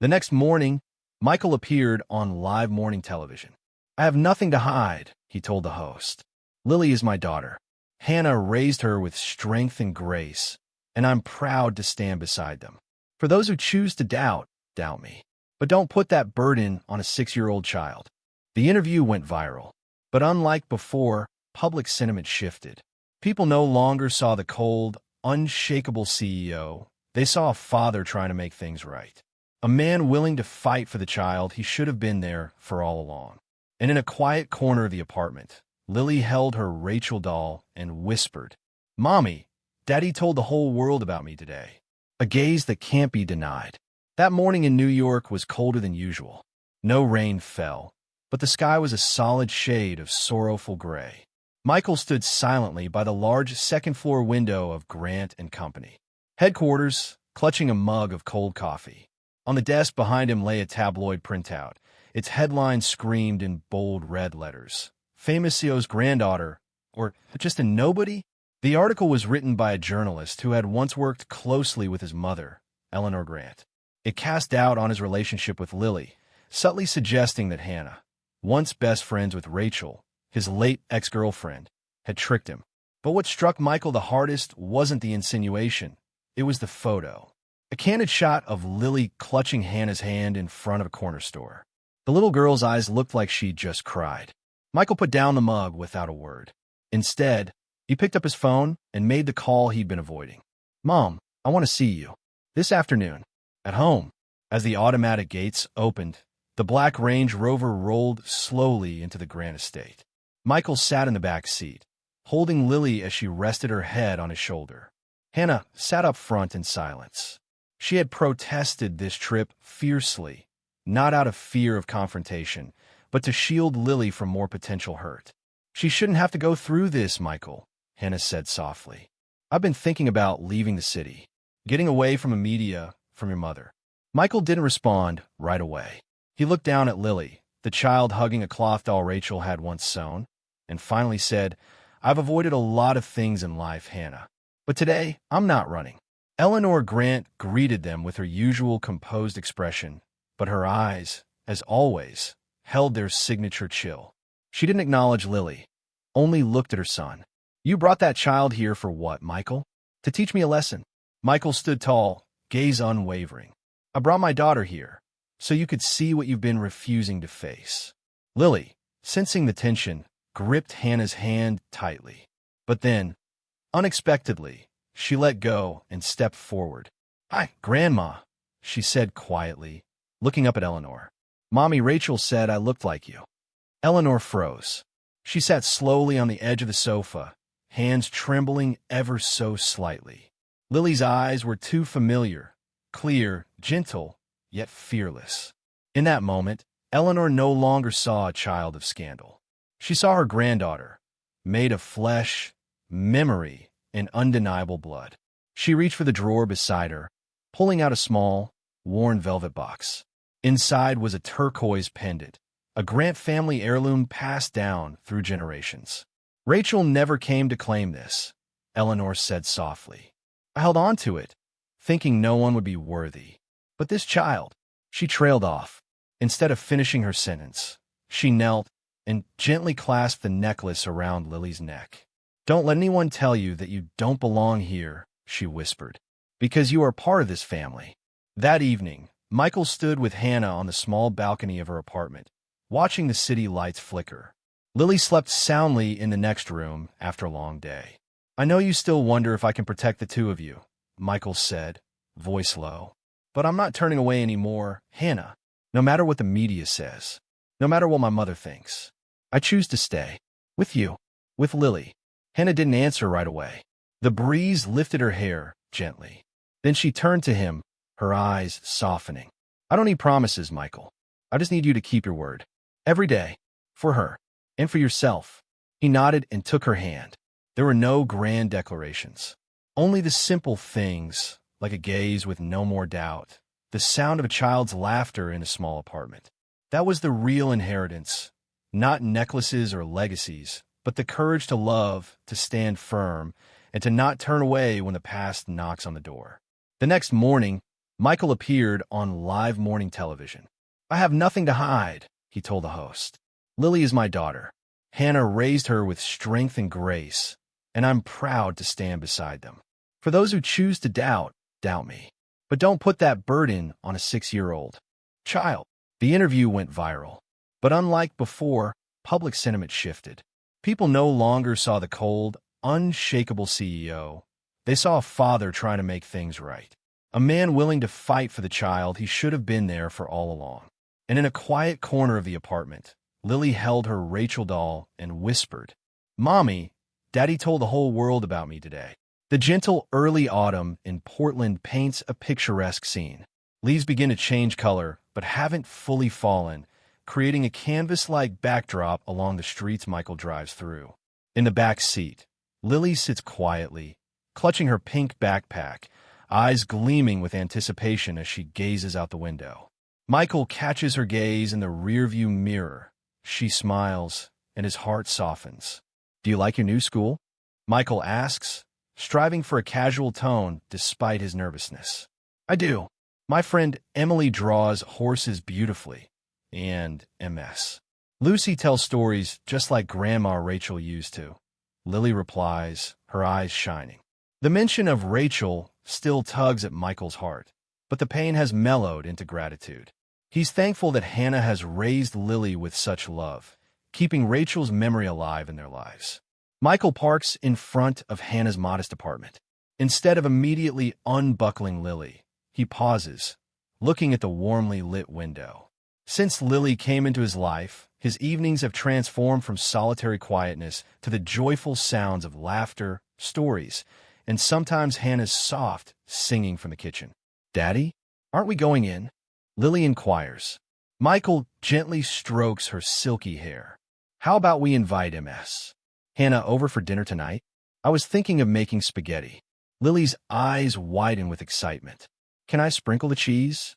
The next morning, Michael appeared on live morning television. "I have nothing to hide," he told the host. "Lily is my daughter. Hannah raised her with strength and grace, and I'm proud to stand beside them. For those who choose to doubt, doubt me. But don't put that burden on a 6-year-old child." The interview went viral. But unlike before, public sentiment shifted. People no longer saw the cold, unshakable CEO. They saw a father trying to make things right. A man willing to fight for the child he should have been there for all along. And in a quiet corner of the apartment, Lily held her Rachel doll and whispered, "Mommy, Daddy told the whole world about me today." A gaze that can't be denied. That morning in New York was colder than usual. No rain fell, but the sky was a solid shade of sorrowful gray. Michael stood silently by the large second-floor window of Grant and Company headquarters, clutching a mug of cold coffee. On the desk behind him lay a tabloid printout. Its headline screamed in bold red letters, "Famous CEO's granddaughter," or just a nobody? The article was written by a journalist who had once worked closely with his mother, Eleanor Grant. It cast doubt on his relationship with Lily, subtly suggesting that Hannah, once best friends with Rachel, his late ex-girlfriend, had tricked him. But what struck Michael the hardest wasn't the insinuation. It was the photo. A candid shot of Lily clutching Hannah's hand in front of a corner store. The little girl's eyes looked like she'd just cried. Michael put down the mug without a word. Instead, he picked up his phone and made the call he'd been avoiding. "Mom, I want to see you. This afternoon. At home." As the automatic gates opened, the black Range Rover rolled slowly into the Grant estate. Michael sat in the back seat, holding Lily as she rested her head on his shoulder. Hannah sat up front in silence. She had protested this trip fiercely, not out of fear of confrontation, but to shield Lily from more potential hurt. "She shouldn't have to go through this, Michael," Hannah said softly. "I've been thinking about leaving the city, getting away from the media, from your mother." Michael didn't respond right away. He looked down at Lily, the child hugging a cloth doll Rachel had once sewn, and finally said, "I've avoided a lot of things in life, Hannah. But today, I'm not running." Eleanor Grant greeted them with her usual composed expression, but her eyes, as always, held their signature chill. She didn't acknowledge Lily, only looked at her son. "You brought that child here for what, Michael? To teach me a lesson." Michael stood tall, gaze unwavering. I brought my daughter here, so you could see what you've been refusing to face. Lily, sensing the tension, gripped Hannah's hand tightly. But then, unexpectedly, she let go and stepped forward. Hi, Grandma, she said quietly, looking up at Eleanor. Mommy, Rachel said I looked like you. Eleanor froze. She sat slowly on the edge of the sofa, hands trembling ever so slightly. Lily's eyes were too familiar, clear, gentle, yet fearless. In that moment, Eleanor no longer saw a child of scandal. She saw her granddaughter, made of flesh, memory, and undeniable blood. She reached for the drawer beside her, pulling out a small, worn velvet box. Inside was a turquoise pendant, a Grant family heirloom passed down through generations. Rachel never came to claim this, Eleanor said softly. I held on to it, thinking no one would be worthy. But this child, she trailed off. Instead of finishing her sentence, she knelt and gently clasped the necklace around Lily's neck. Don't let anyone tell you that you don't belong here, she whispered, because you are part of this family. That evening, Michael stood with Hannah on the small balcony of her apartment, watching the city lights flicker. Lily slept soundly in the next room after a long day. I know you still wonder if I can protect the two of you, Michael said, voice low. But I'm not turning away anymore, Hannah. No matter what the media says, no matter what my mother thinks, I choose to stay. With you. With Lily. Hannah didn't answer right away. The breeze lifted her hair gently. Then she turned to him, her eyes softening. I don't need promises, Michael. I just need you to keep your word. Every day. For her. And for yourself. He nodded and took her hand. There were no grand declarations. Only the simple things, like a gaze with no more doubt, the sound of a child's laughter in a small apartment. That was the real inheritance. Not necklaces or legacies, but the courage to love, to stand firm, and to not turn away when the past knocks on the door. The next morning, Michael appeared on live morning television. I have nothing to hide, he told the host. Lily is my daughter. Hannah raised her with strength and grace, and I'm proud to stand beside them. For those who choose to doubt, doubt me. But don't put that burden on a 6-year-old child. The interview went viral. But unlike before, public sentiment shifted. People no longer saw the cold, unshakable CEO. They saw a father trying to make things right. A man willing to fight for the child he should have been there for all along. And in a quiet corner of the apartment, Lily held her Rachel doll and whispered, Mommy, Daddy told the whole world about me today. The gentle early autumn in Portland paints a picturesque scene. Leaves begin to change color, but haven't fully fallen, creating a canvas-like backdrop along the streets Michael drives through. In the back seat, Lily sits quietly, clutching her pink backpack, eyes gleaming with anticipation as she gazes out the window. Michael catches her gaze in the rearview mirror. She smiles, and his heart softens. Do you like your new school? Michael asks, striving for a casual tone despite his nervousness. I do. My friend Emily draws horses beautifully. And MS. Lucy tells stories just like Grandma Rachel used to. Lily replies, her eyes shining. The mention of Rachel still tugs at Michael's heart, but the pain has mellowed into gratitude. He's thankful that Hannah has raised Lily with such love, keeping Rachel's memory alive in their lives. Michael parks in front of Hannah's modest apartment. Instead of immediately unbuckling Lily, he pauses, looking at the warmly lit window. Since Lily came into his life, his evenings have transformed from solitary quietness to the joyful sounds of laughter, stories, and sometimes Hannah's soft singing from the kitchen. Daddy, aren't we going in? Lily inquires. Michael gently strokes her silky hair. How about we invite MS? Hannah, over for dinner tonight? I was thinking of making spaghetti. Lily's eyes widen with excitement. Can I sprinkle the cheese?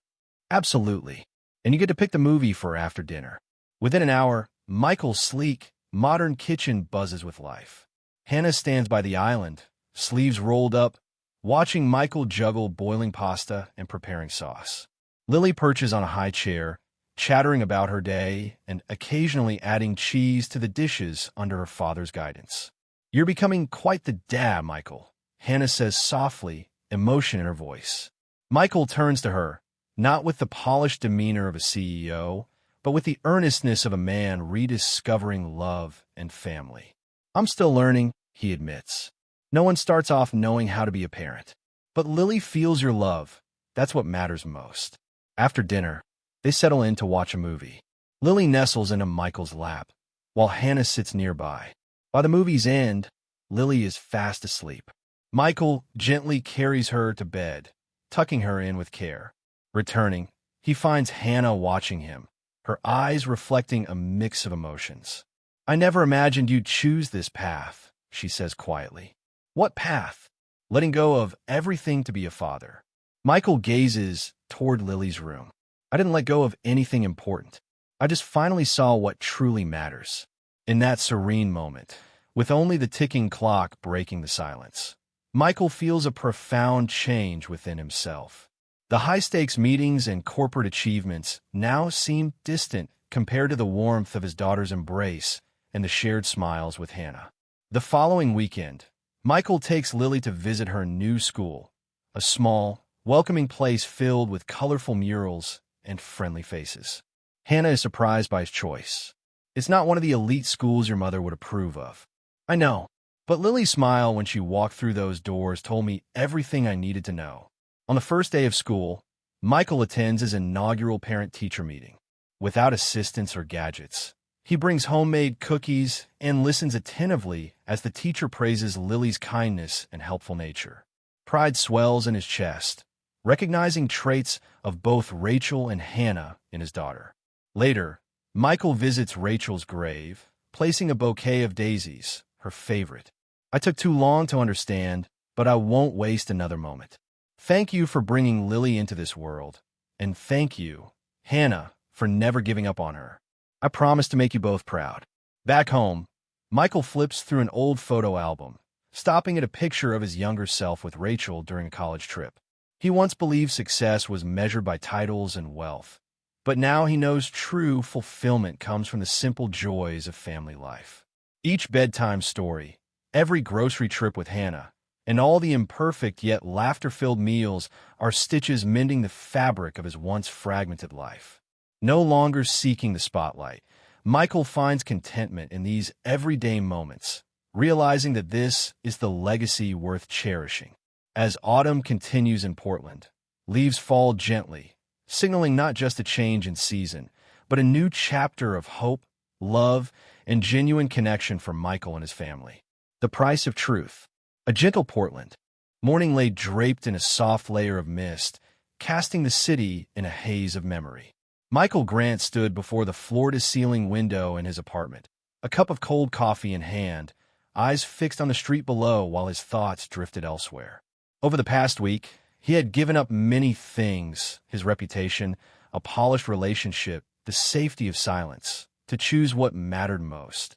Absolutely. And you get to pick the movie for after dinner. Within an hour, Michael's sleek, modern kitchen buzzes with life. Hannah stands by the island, sleeves rolled up, watching Michael juggle boiling pasta and preparing sauce. Lily perches on a high chair, chattering about her day and occasionally adding cheese to the dishes under her father's guidance. You're becoming quite the dad, Michael, Hannah says softly, emotion in her voice. Michael turns to her, not with the polished demeanor of a CEO, but with the earnestness of a man rediscovering love and family. I'm still learning, he admits. No one starts off knowing how to be a parent. But Lily feels your love. That's what matters most. After dinner, they settle in to watch a movie. Lily nestles into Michael's lap, while Hannah sits nearby. By the movie's end, Lily is fast asleep. Michael gently carries her to bed, tucking her in with care. Returning, he finds Hannah watching him, her eyes reflecting a mix of emotions. "I never imagined you'd choose this path," she says quietly. "What path?" "Letting go of everything to be a father." Michael gazes toward Lily's room. "I didn't let go of anything important. I just finally saw what truly matters." In that serene moment, with only the ticking clock breaking the silence, Michael feels a profound change within himself. The high-stakes meetings and corporate achievements now seem distant compared to the warmth of his daughter's embrace and the shared smiles with Hannah. The following weekend, Michael takes Lily to visit her new school, a small, welcoming place filled with colorful murals and friendly faces. Hannah is surprised by his choice. "It's not one of the elite schools your mother would approve of." "I know, but Lily's smile when she walked through those doors told me everything I needed to know." On the first day of school, Michael attends his inaugural parent-teacher meeting. Without assistance or gadgets, he brings homemade cookies and listens attentively as the teacher praises Lily's kindness and helpful nature. Pride swells in his chest, recognizing traits of both Rachel and Hannah in his daughter. Later, Michael visits Rachel's grave, placing a bouquet of daisies, her favorite. "I took too long to understand, but I won't waste another moment. Thank you for bringing Lily into this world, and thank you, Hannah, for never giving up on her. I promise to make you both proud." Back home, Michael flips through an old photo album, stopping at a picture of his younger self with Rachel during a college trip. He once believed success was measured by titles and wealth, but now he knows true fulfillment comes from the simple joys of family life. Each bedtime story, every grocery trip with Hannah, and all the imperfect yet laughter-filled meals are stitches mending the fabric of his once fragmented life. No longer seeking the spotlight, Michael finds contentment in these everyday moments, realizing that this is the legacy worth cherishing. As autumn continues in Portland, leaves fall gently, signaling not just a change in season, but a new chapter of hope, love, and genuine connection for Michael and his family. The price of truth. A gentle Portland. Morning lay draped in a soft layer of mist, casting the city in a haze of memory. Michael Grant stood before the floor-to-ceiling window in his apartment, a cup of cold coffee in hand, eyes fixed on the street below while his thoughts drifted elsewhere. Over the past week, he had given up many things, his reputation, a polished relationship, the safety of silence, to choose what mattered most,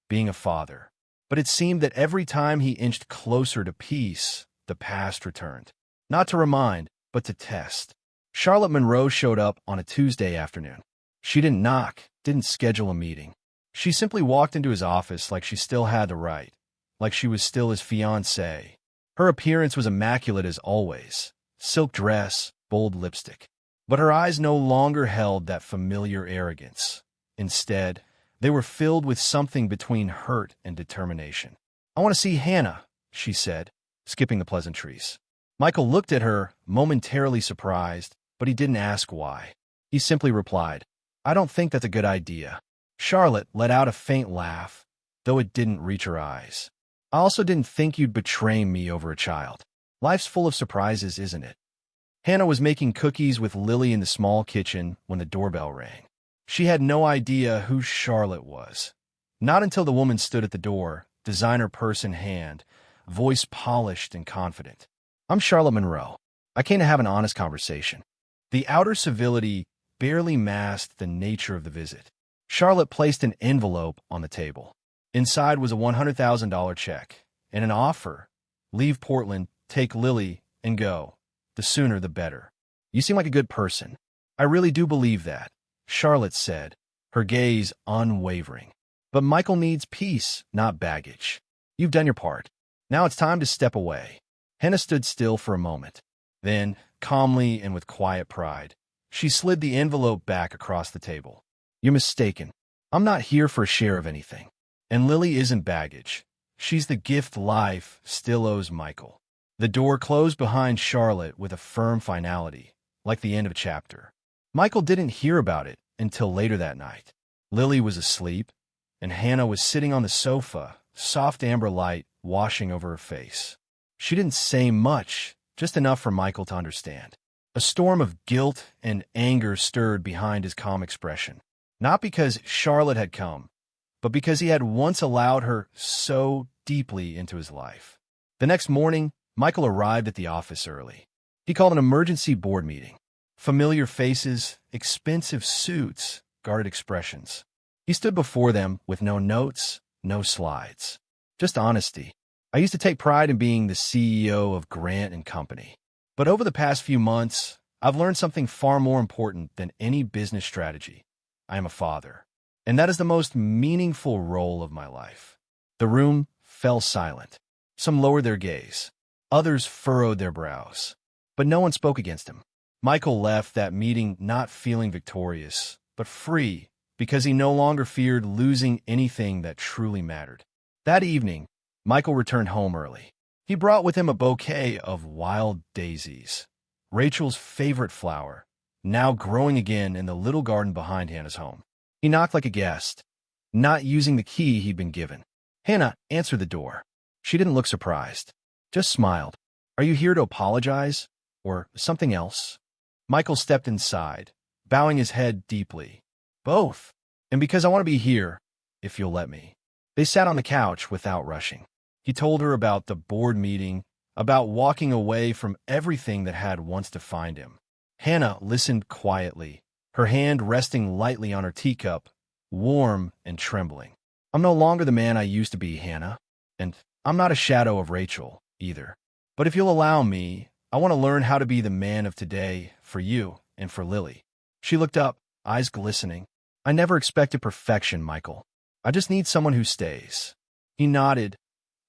being a father. But it seemed that every time he inched closer to peace, the past returned. Not to remind, but to test. Charlotte Monroe showed up on a Tuesday afternoon. She didn't knock, didn't schedule a meeting. She simply walked into his office like she still had the right, like she was still his fiancée. Her appearance was immaculate as always, silk dress, bold lipstick. But her eyes no longer held that familiar arrogance. Instead, they were filled with something between hurt and determination. "I want to see Hannah," she said, skipping the pleasantries. Michael looked at her, momentarily surprised, but he didn't ask why. He simply replied, "I don't think that's a good idea." Charlotte let out a faint laugh, though it didn't reach her eyes. "I also didn't think you'd betray me over a child. Life's full of surprises, isn't it?" Hannah was making cookies with Lily in the small kitchen when the doorbell rang. She had no idea who Charlotte was. Not until the woman stood at the door, designer purse in hand, voice polished and confident. "I'm Charlotte Monroe. I came to have an honest conversation." The outer civility barely masked the nature of the visit. Charlotte placed an envelope on the table. Inside was a $100,000 check and an offer. "Leave Portland, take Lily, and go. The sooner the better. You seem like a good person." "I really do believe that," Charlotte said, her gaze unwavering. "But Michael needs peace, not baggage. You've done your part. Now it's time to step away." Hannah stood still for a moment. Then, calmly and with quiet pride, she slid the envelope back across the table. "You're mistaken. I'm not here for a share of anything. And Lily isn't baggage. She's the gift life still owes Michael." The door closed behind Charlotte with a firm finality, like the end of a chapter. Michael didn't hear about it until later that night. Lily was asleep, and Hannah was sitting on the sofa, soft amber light washing over her face. She didn't say much, just enough for Michael to understand. A storm of guilt and anger stirred behind his calm expression. Not because Charlotte had come, but because he had once allowed her so deeply into his life. The next morning, Michael arrived at the office early. He called an emergency board meeting. Familiar faces, expensive suits, guarded expressions. He stood before them with no notes, no slides. Just honesty. "I used to take pride in being the CEO of Grant and Company. But over the past few months, I've learned something far more important than any business strategy. I am a father. And that is the most meaningful role of my life." The room fell silent. Some lowered their gaze. Others furrowed their brows. But no one spoke against him. Michael left that meeting not feeling victorious, but free, because he no longer feared losing anything that truly mattered. That evening, Michael returned home early. He brought with him a bouquet of wild daisies, Rachel's favorite flower, now growing again in the little garden behind Hannah's home. He knocked like a guest, not using the key he'd been given. Hannah answered the door. She didn't look surprised, just smiled. "Are you here to apologize, or something else?" Michael stepped inside, bowing his head deeply. "Both. And because I want to be here, if you'll let me." They sat on the couch without rushing. He told her about the board meeting, about walking away from everything that had once defined him. Hannah listened quietly, her hand resting lightly on her teacup, warm and trembling. "I'm no longer the man I used to be, Hannah, and I'm not a shadow of Rachel, either. But if you'll allow me, I want to learn how to be the man of today for you and for Lily." She looked up, eyes glistening. "I never expected perfection, Michael. I just need someone who stays." He nodded,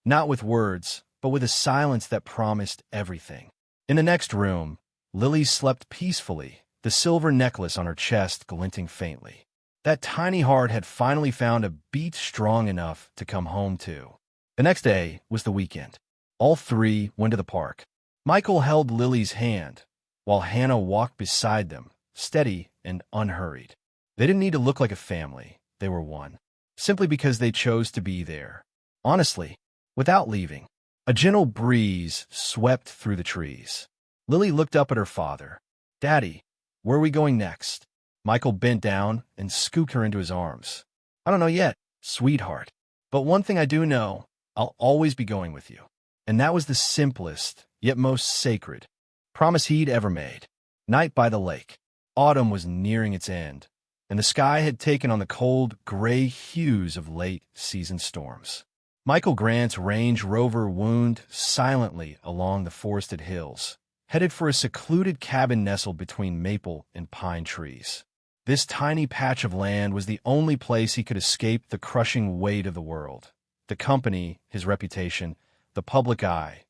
not with words, but with a silence that promised everything. In the next room, Lily slept peacefully, the silver necklace on her chest glinting faintly. That tiny heart had finally found a beat strong enough to come home to. The next day was the weekend. All three went to the park. Michael held Lily's hand, while Hannah walked beside them, steady and unhurried. They didn't need to look like a family. They were one, simply because they chose to be there. Honestly, without leaving. A gentle breeze swept through the trees. Lily looked up at her father. "Daddy, where are we going next?" Michael bent down and scooped her into his arms. "I don't know yet, sweetheart. But one thing I do know, I'll always be going with you." And that was the simplest, yet most sacred, promise he'd ever made. Night by the lake. Autumn was nearing its end, and the sky had taken on the cold, gray hues of late-season storms. Michael Grant's Range Rover wound silently along the forested hills, headed for a secluded cabin nestled between maple and pine trees. This tiny patch of land was the only place he could escape the crushing weight of the world, the company, his reputation, the public eye,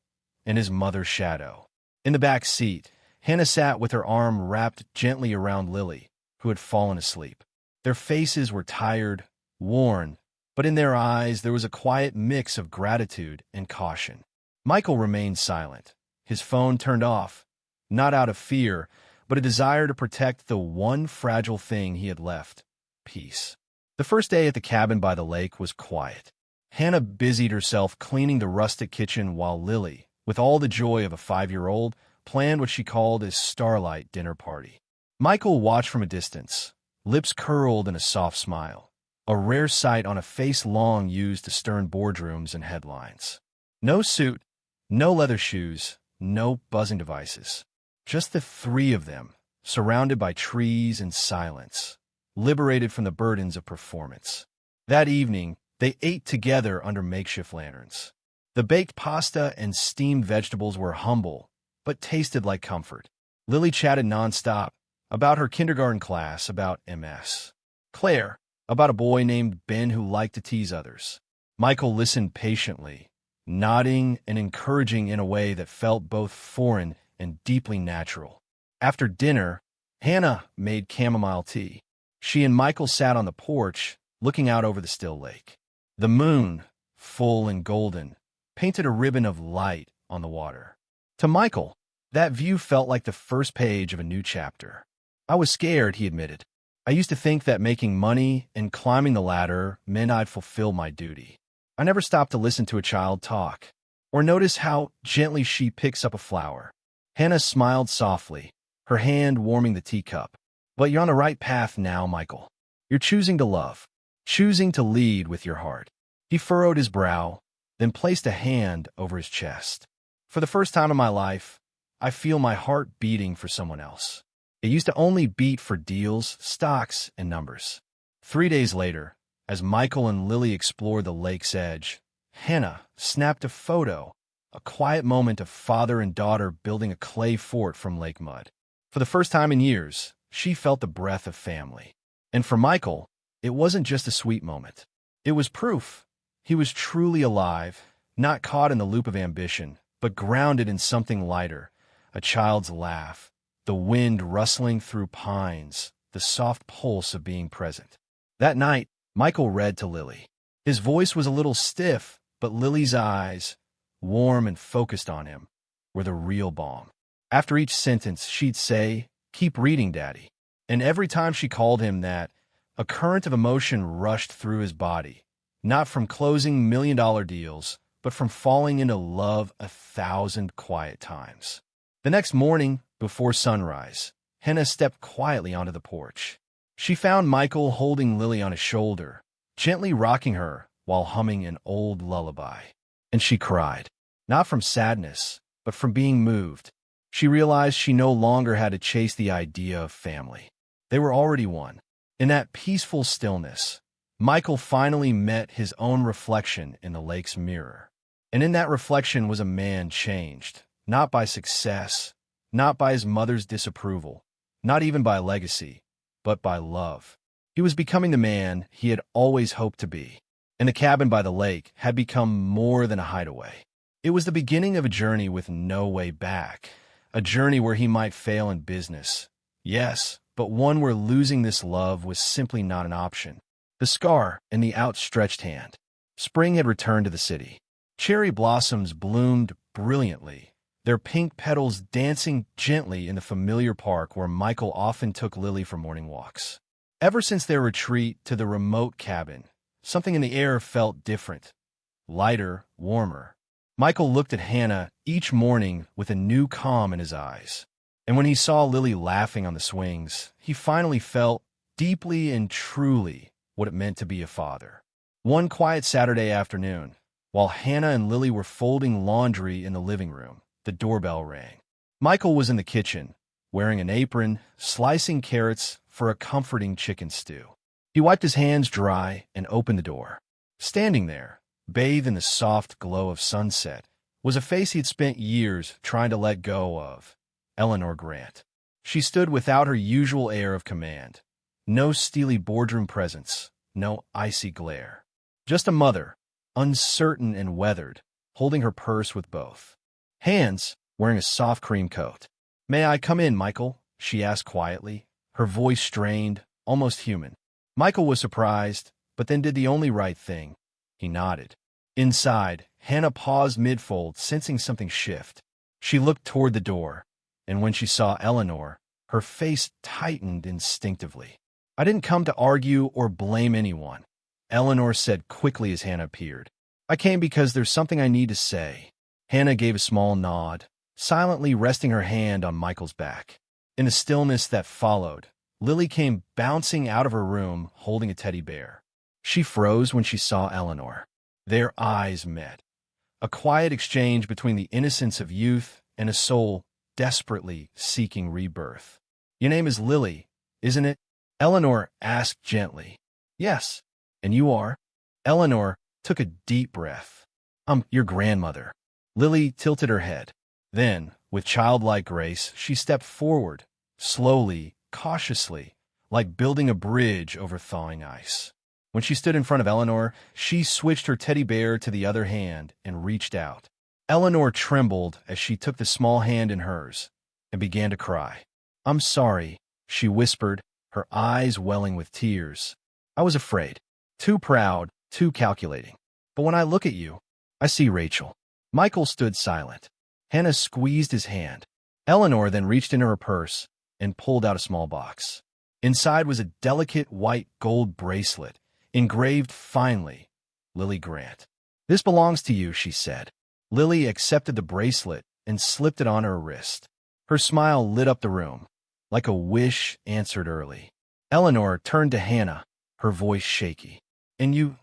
and his mother's shadow. In the back seat, Hannah sat with her arm wrapped gently around Lily, who had fallen asleep. Their faces were tired, worn, but in their eyes there was a quiet mix of gratitude and caution. Michael remained silent, his phone turned off, not out of fear, but a desire to protect the one fragile thing he had left, peace. The first day at the cabin by the lake was quiet. Hannah busied herself cleaning the rustic kitchen while Lily, with all the joy of a 5-year-old, planned what she called a starlight dinner party. Michael watched from a distance, lips curled in a soft smile, a rare sight on a face long used to stern boardrooms and headlines. No suit, no leather shoes, no buzzing devices. Just the three of them, surrounded by trees and silence, liberated from the burdens of performance. That evening, they ate together under makeshift lanterns. The baked pasta and steamed vegetables were humble, but tasted like comfort. Lily chatted nonstop about her kindergarten class, about MS. Claire, about a boy named Ben who liked to tease others. Michael listened patiently, nodding and encouraging in a way that felt both foreign and deeply natural. After dinner, Hannah made chamomile tea. She and Michael sat on the porch, looking out over the still lake. The moon, full and golden, painted a ribbon of light on the water. To Michael, that view felt like the first page of a new chapter. I was scared, he admitted. I used to think that making money and climbing the ladder meant I'd fulfill my duty. I never stopped to listen to a child talk, or notice how gently she picks up a flower. Hannah smiled softly, her hand warming the teacup. But you're on the right path now, Michael. You're choosing to love, choosing to lead with your heart. He furrowed his brow, then placed a hand over his chest. For the first time in my life, I feel my heart beating for someone else. It used to only beat for deals, stocks, and numbers. 3 days later, as Michael and Lily explored the lake's edge, Hannah snapped a photo, a quiet moment of father and daughter building a clay fort from lake mud. For the first time in years, she felt the breath of family. And for Michael, it wasn't just a sweet moment. It was proof. He was truly alive, not caught in the loop of ambition, but grounded in something lighter, a child's laugh, the wind rustling through pines, the soft pulse of being present. That night, Michael read to Lily. His voice was a little stiff, but Lily's eyes, warm and focused on him, were the real balm. After each sentence, she'd say, "Keep reading, Daddy." And every time she called him that, a current of emotion rushed through his body, not from closing million-dollar deals, but from falling into love 1,000 quiet times. The next morning, before sunrise, Hannah stepped quietly onto the porch. She found Michael holding Lily on his shoulder, gently rocking her while humming an old lullaby. And she cried, not from sadness, but from being moved. She realized she no longer had to chase the idea of family. They were already one. In that peaceful stillness, Michael finally met his own reflection in the lake's mirror. And in that reflection was a man changed, not by success, not by his mother's disapproval, not even by legacy, but by love. He was becoming the man he had always hoped to be. And the cabin by the lake had become more than a hideaway. It was the beginning of a journey with no way back, a journey where he might fail in business. Yes, but one where losing this love was simply not an option. The scar and the outstretched hand. Spring had returned to the city. Cherry blossoms bloomed brilliantly, their pink petals dancing gently in the familiar park where Michael often took Lily for morning walks. Ever since their retreat to the remote cabin, something in the air felt different, lighter, warmer. Michael looked at Hannah each morning with a new calm in his eyes. And when he saw Lily laughing on the swings, he finally felt deeply and truly what it meant to be a father. One quiet Saturday afternoon, while Hannah and Lily were folding laundry in the living room, the doorbell rang. Michael was in the kitchen, wearing an apron, slicing carrots for a comforting chicken stew. He wiped his hands dry and opened the door. Standing there, bathed in the soft glow of sunset, was a face he'd spent years trying to let go of. Eleanor Grant. She stood without her usual air of command. No steely boardroom presence, no icy glare. Just a mother, uncertain and weathered, holding her purse with both hands, wearing a soft cream coat. "May I come in, Michael?" she asked quietly, her voice strained, almost human. Michael was surprised, but then did the only right thing. He nodded. Inside, Hannah paused mid-fold, sensing something shift. She looked toward the door, and when she saw Eleanor, her face tightened instinctively. "I didn't come to argue or blame anyone," Eleanor said quickly as Hannah appeared. "I came because there's something I need to say." Hannah gave a small nod, silently resting her hand on Michael's back. In the stillness that followed, Lily came bouncing out of her room holding a teddy bear. She froze when she saw Eleanor. Their eyes met. A quiet exchange between the innocence of youth and a soul desperately seeking rebirth. "Your name is Lily, isn't it?" Eleanor asked gently. "Yes. And you are?" Eleanor took a deep breath. "I'm your grandmother." Lily tilted her head. Then, with childlike grace, she stepped forward, slowly, cautiously, like building a bridge over thawing ice. When she stood in front of Eleanor, she switched her teddy bear to the other hand and reached out. Eleanor trembled as she took the small hand in hers and began to cry. "I'm sorry," she whispered, her eyes welling with tears. "I was afraid. Too proud, too calculating. But when I look at you, I see Rachel." Michael stood silent. Hannah squeezed his hand. Eleanor then reached into her purse and pulled out a small box. Inside was a delicate white gold bracelet, engraved finely, Lily Grant. "This belongs to you," she said. Lily accepted the bracelet and slipped it on her wrist. Her smile lit up the room, like a wish answered early. Eleanor turned to Hannah, her voice shaky. "And you,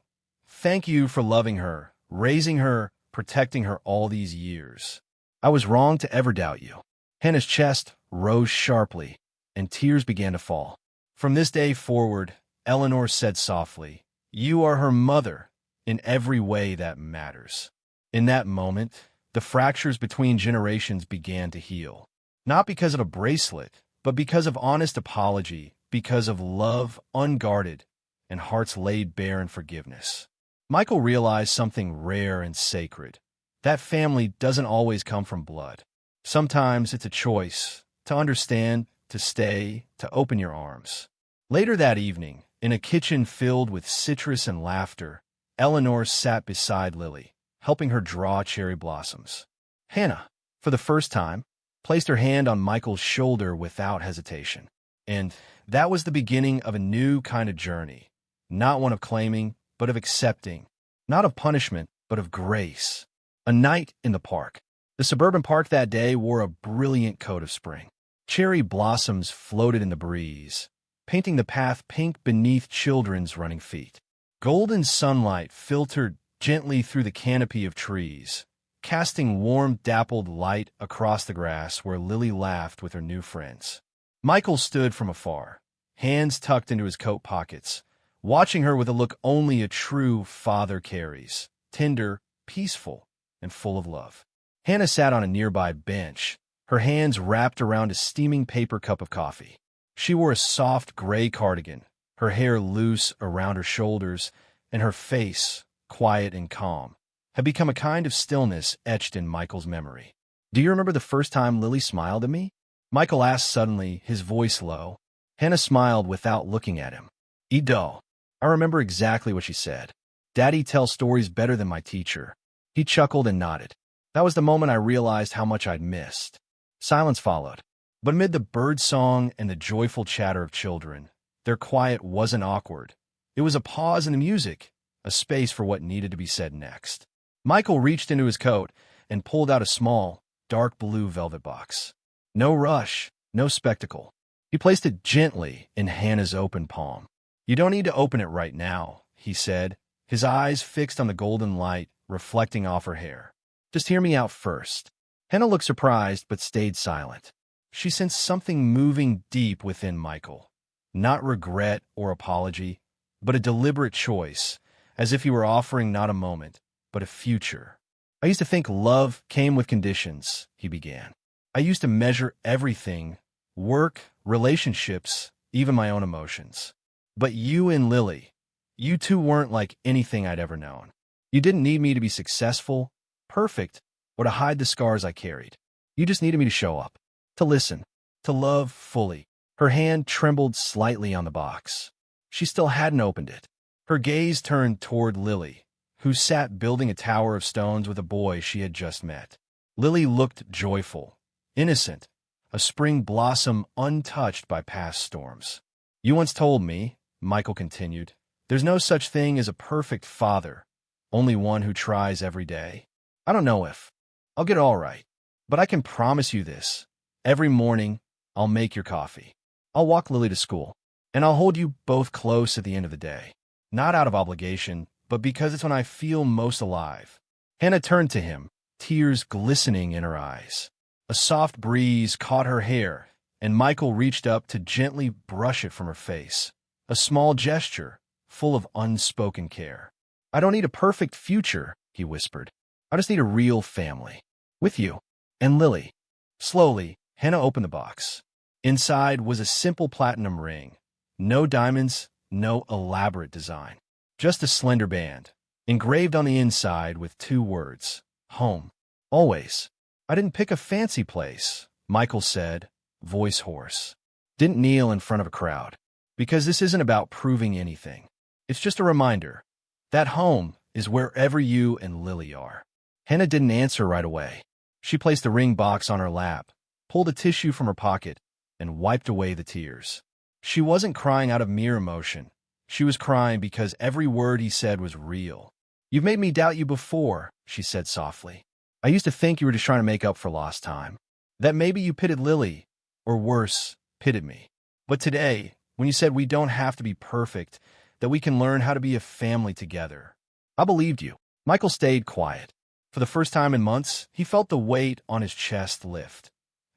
thank you for loving her, raising her, protecting her all these years. I was wrong to ever doubt you." Hannah's chest rose sharply, and tears began to fall. "From this day forward," Eleanor said softly, "you are her mother in every way that matters." In that moment, the fractures between generations began to heal. Not because of a bracelet, but because of honest apology, because of love unguarded and hearts laid bare in forgiveness. Michael realized something rare and sacred. That family doesn't always come from blood. Sometimes it's a choice to understand, to stay, to open your arms. Later that evening, in a kitchen filled with citrus and laughter, Eleanor sat beside Lily, helping her draw cherry blossoms. Hannah, for the first time, placed her hand on Michael's shoulder without hesitation. And that was the beginning of a new kind of journey, not one of claiming, but of accepting, not of punishment, but of grace. A night in the park. The suburban park that day wore a brilliant coat of spring. Cherry blossoms floated in the breeze, painting the path pink beneath children's running feet. Golden sunlight filtered gently through the canopy of trees, casting warm, dappled light across the grass where Lily laughed with her new friends. Michael stood from afar, hands tucked into his coat pockets, watching her with a look only a true father carries, tender, peaceful, and full of love. Hannah sat on a nearby bench, her hands wrapped around a steaming paper cup of coffee. She wore a soft gray cardigan, her hair loose around her shoulders, and her face, quiet and calm, had become a kind of stillness etched in Michael's memory. "Do you remember the first time Lily smiled at me?" Michael asked suddenly, his voice low. Hannah smiled without looking at him. "Edo, I remember exactly what she said. Daddy tells stories better than my teacher." He chuckled and nodded. "That was the moment I realized how much I'd missed." Silence followed. But amid the bird song and the joyful chatter of children, their quiet wasn't awkward. It was a pause in the music, a space for what needed to be said next. Michael reached into his coat and pulled out a small, dark blue velvet box. No rush, no spectacle. He placed it gently in Hannah's open palm. "You don't need to open it right now," he said, his eyes fixed on the golden light reflecting off her hair. "Just hear me out first." Hannah looked surprised but stayed silent. She sensed something moving deep within Michael. Not regret or apology, but a deliberate choice, as if he were offering not a moment, but a future. "I used to think love came with conditions," he began. "I used to measure everything, work, relationships, even my own emotions. But you and Lily, you two weren't like anything I'd ever known. You didn't need me to be successful, perfect, or to hide the scars I carried. You just needed me to show up, to listen, to love fully." Her hand trembled slightly on the box. She still hadn't opened it. Her gaze turned toward Lily, who sat building a tower of stones with a boy she had just met. Lily looked joyful, innocent, a spring blossom untouched by past storms. "You once told me," Michael continued, "there's no such thing as a perfect father, only one who tries every day. I don't know if I'll get it all right, but I can promise you this. Every morning, I'll make your coffee. I'll walk Lily to school, and I'll hold you both close at the end of the day. Not out of obligation, but because it's when I feel most alive." Hannah turned to him, tears glistening in her eyes. A soft breeze caught her hair, and Michael reached up to gently brush it from her face. A small gesture, full of unspoken care. "I don't need a perfect future," he whispered. "I just need a real family. With you. And Lily." Slowly, Hannah opened the box. Inside was a simple platinum ring. No diamonds, no elaborate design. Just a slender band, engraved on the inside with 2 words, home. Always. I didn't pick a fancy place, Michael said, voice hoarse. Didn't kneel in front of a crowd. Because this isn't about proving anything. It's just a reminder. That home is wherever you and Lily are. Hannah didn't answer right away. She placed the ring box on her lap, pulled a tissue from her pocket, and wiped away the tears. She wasn't crying out of mere emotion. She was crying because every word he said was real. You've made me doubt you before, she said softly. I used to think you were just trying to make up for lost time. That maybe you pitted Lily, or worse, pitted me. But today, when you said we don't have to be perfect, that we can learn how to be a family together, I believed you. Michael stayed quiet. For the first time in months, he felt the weight on his chest lift,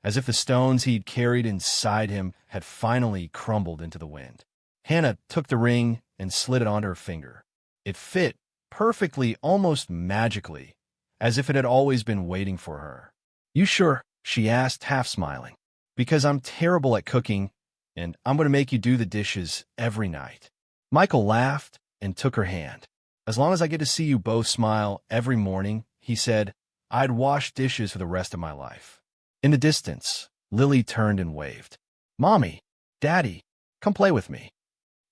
as if the stones he'd carried inside him had finally crumbled into the wind. Hannah took the ring and slid it onto her finger. It fit perfectly, almost magically, as if it had always been waiting for her. You sure? She asked, half smiling. Because I'm terrible at cooking, and I'm going to make you do the dishes every night. Michael laughed and took her hand. As long as I get to see you both smile every morning, he said, I'd wash dishes for the rest of my life. In the distance, Lily turned and waved. Mommy, Daddy, come play with me.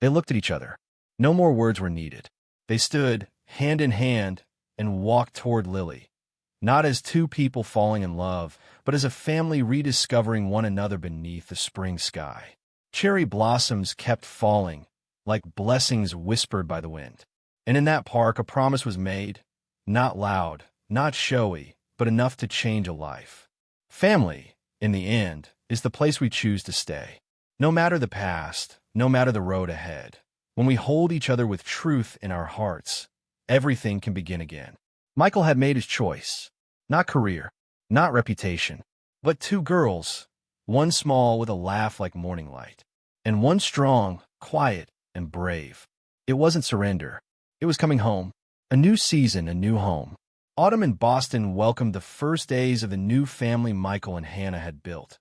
They looked at each other. No more words were needed. They stood, hand in hand, and walked toward Lily. Not as two people falling in love, but as a family rediscovering one another beneath the spring sky. Cherry blossoms kept falling, like blessings whispered by the wind. And in that park, a promise was made, not loud, not showy, but enough to change a life. Family, in the end, is the place we choose to stay. No matter the past, no matter the road ahead, when we hold each other with truth in our hearts, everything can begin again. Michael had made his choice. Not career, not reputation, but 2 girls, one small with a laugh like morning light, and one strong, quiet, and brave. It wasn't surrender. It was coming home. A new season, a new home. Autumn in Boston welcomed the first days of the new family Michael and Hannah had built.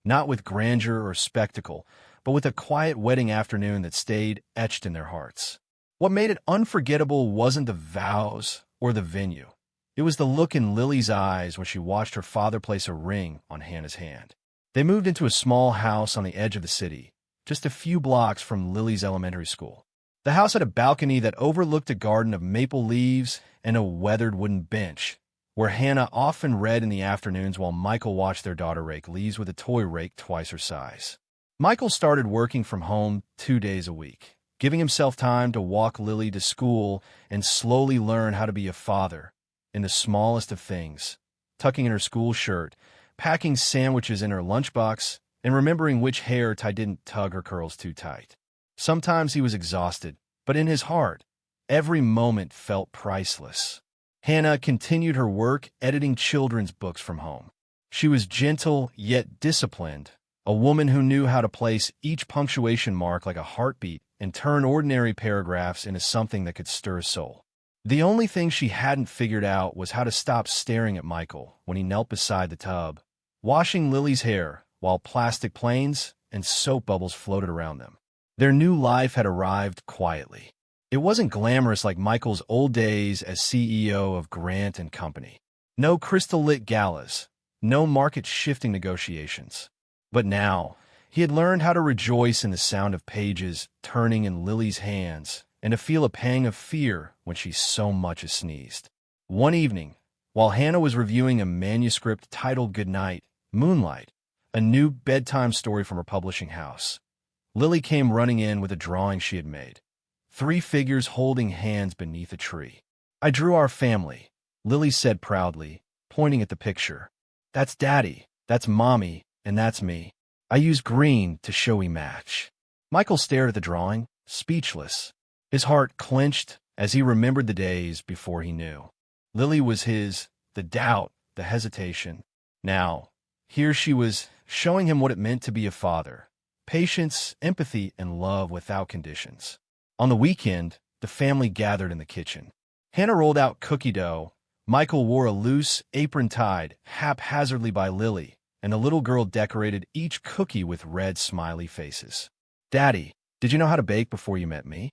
Not with grandeur or spectacle, but with a quiet wedding afternoon that stayed etched in their hearts. What made it unforgettable wasn't the vows or the venue. It was the look in Lily's eyes when she watched her father place a ring on Hannah's hand. They moved into a small house on the edge of the city, just a few blocks from Lily's elementary school. The house had a balcony that overlooked a garden of maple leaves and a weathered wooden bench, where Hannah often read in the afternoons while Michael watched their daughter rake leaves with a toy rake twice her size. Michael started working from home 2 days a week, giving himself time to walk Lily to school and slowly learn how to be a father, in the smallest of things, tucking in her school shirt, packing sandwiches in her lunchbox, and remembering which hair tie didn't tug her curls too tight. Sometimes he was exhausted, but in his heart, every moment felt priceless. Hannah continued her work editing children's books from home. She was gentle yet disciplined, a woman who knew how to place each punctuation mark like a heartbeat and turn ordinary paragraphs into something that could stir a soul. The only thing she hadn't figured out was how to stop staring at Michael when he knelt beside the tub, washing Lily's hair while plastic planes and soap bubbles floated around them. Their new life had arrived quietly. It wasn't glamorous like Michael's old days as CEO of Grant & Company. No crystal-lit galas, no market-shifting negotiations. But now, he had learned how to rejoice in the sound of pages turning in Lily's hands and to feel a pang of fear when she so much as sneezed. One evening, while Hannah was reviewing a manuscript titled Goodnight, Moonlight, a new bedtime story from her publishing house, Lily came running in with a drawing she had made. 3 figures holding hands beneath a tree. I drew our family, Lily said proudly, pointing at the picture. That's Daddy, that's Mommy, and that's me. I used green to show we match. Michael stared at the drawing, speechless. His heart clenched as he remembered the days before he knew. Lily was his, the doubt, the hesitation. Now, here she was, showing him what it meant to be a father. Patience, empathy, and love without conditions. On the weekend, the family gathered in the kitchen. Hannah rolled out cookie dough. Michael wore a loose apron tied haphazardly by Lily, and the little girl decorated each cookie with red smiley faces. Daddy, did you know how to bake before you met me?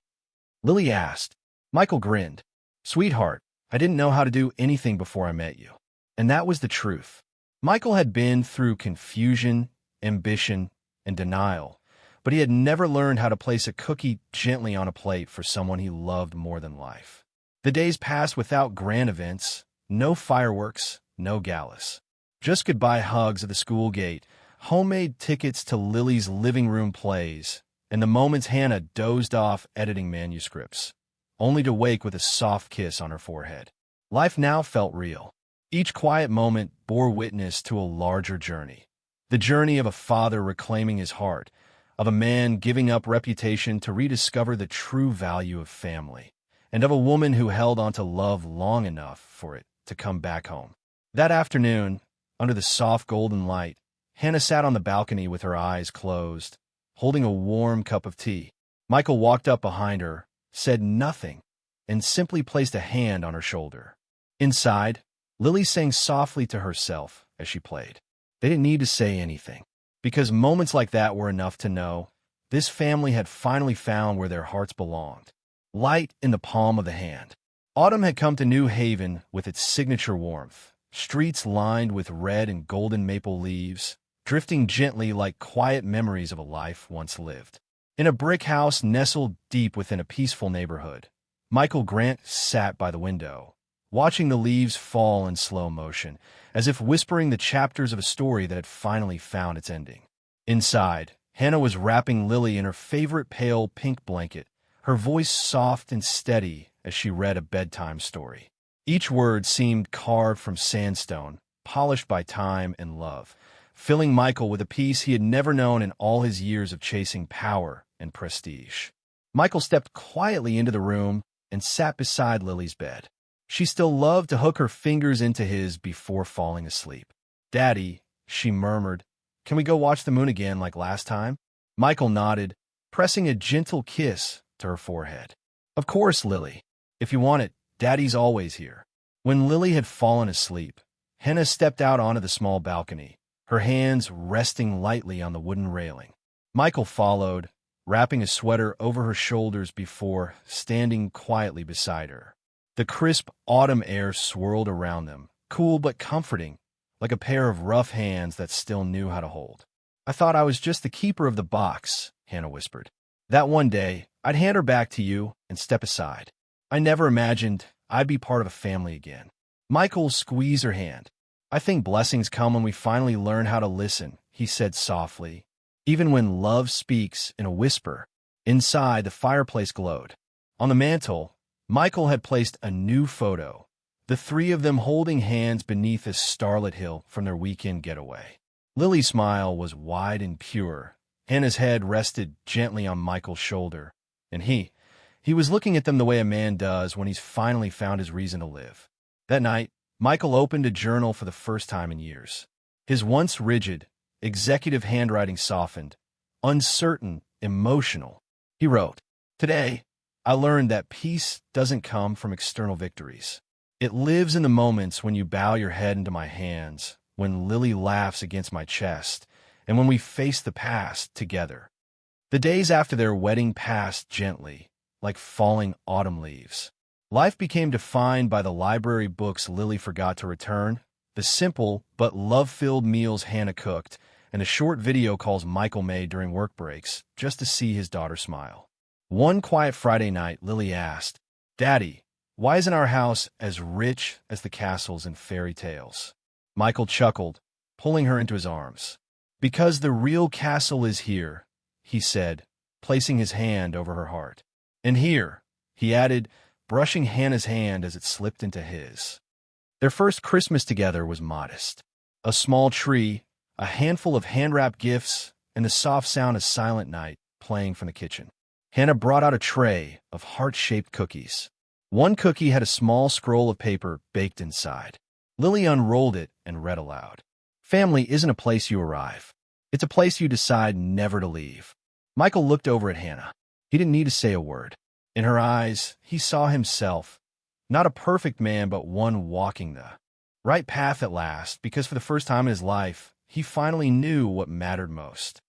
Lily asked. Michael grinned. Sweetheart, I didn't know how to do anything before I met you. And that was the truth. Michael had been through confusion, ambition, and denial, but he had never learned how to place a cookie gently on a plate for someone he loved more than life. The days passed without grand events, no fireworks, no galas. Just goodbye hugs at the school gate, homemade tickets to Lily's living room plays, and the moments Hannah dozed off editing manuscripts, only to wake with a soft kiss on her forehead. Life now felt real. Each quiet moment bore witness to a larger journey. The journey of a father reclaiming his heart, of a man giving up reputation to rediscover the true value of family, and of a woman who held on to love long enough for it to come back home. That afternoon, under the soft golden light, Hannah sat on the balcony with her eyes closed, holding a warm cup of tea. Michael walked up behind her, said nothing, and simply placed a hand on her shoulder. Inside, Lily sang softly to herself as she played. They didn't need to say anything, because moments like that were enough to know this family had finally found where their hearts belonged. Light in the palm of the hand. Autumn had come to New Haven with its signature warmth, streets lined with red and golden maple leaves, drifting gently like quiet memories of a life once lived. In a brick house nestled deep within a peaceful neighborhood, Michael Grant sat by the window, watching the leaves fall in slow motion, as if whispering the chapters of a story that had finally found its ending. Inside, Hannah was wrapping Lily in her favorite pale pink blanket, her voice soft and steady as she read a bedtime story. Each word seemed carved from sandstone, polished by time and love, filling Michael with a peace he had never known in all his years of chasing power and prestige. Michael stepped quietly into the room and sat beside Lily's bed. She still loved to hook her fingers into his before falling asleep. "Daddy," she murmured, "can we go watch the moon again like last time?" Michael nodded, pressing a gentle kiss to her forehead. "Of course, Lily. If you want it, Daddy's always here." When Lily had fallen asleep, Hannah stepped out onto the small balcony, her hands resting lightly on the wooden railing. Michael followed, wrapping a sweater over her shoulders before standing quietly beside her. The crisp autumn air swirled around them, cool but comforting, like a pair of rough hands that still knew how to hold. "I thought I was just the keeper of the box," Hannah whispered. "That one day, I'd hand her back to you and step aside. I never imagined I'd be part of a family again." Michael squeezed her hand. "I think blessings come when we finally learn how to listen," he said softly. Even when love speaks in a whisper. Inside, the fireplace glowed. On the mantel, Michael had placed a new photo, the three of them holding hands beneath a starlit hill from their weekend getaway. Lily's smile was wide and pure. Hannah's head rested gently on Michael's shoulder, and he was looking at them the way a man does when he's finally found his reason to live. That night, Michael opened a journal for the first time in years. His once rigid, executive handwriting softened, uncertain, emotional. He wrote, "Today, I learned that peace doesn't come from external victories. It lives in the moments when you bow your head into my hands, when Lily laughs against my chest, and when we face the past together." The days after their wedding passed gently, like falling autumn leaves. Life became defined by the library books Lily forgot to return, the simple but love-filled meals Hannah cooked, and the short video calls Michael made during work breaks just to see his daughter smile. One quiet Friday night, Lily asked, "Daddy, why isn't our house as rich as the castles in fairy tales?" Michael chuckled, pulling her into his arms. "Because the real castle is here," he said, placing his hand over her heart. "And here," he added, brushing Hannah's hand as it slipped into his. Their first Christmas together was modest. A small tree, a handful of hand-wrapped gifts, and the soft sound of Silent Night playing from the kitchen. Hannah brought out a tray of heart-shaped cookies. One cookie had a small scroll of paper baked inside. Lily unrolled it and read aloud. "Family isn't a place you arrive. It's a place you decide never to leave." Michael looked over at Hannah. He didn't need to say a word. In her eyes, he saw himself, not a perfect man, but one walking the right path at last, because for the first time in his life, he finally knew what mattered most.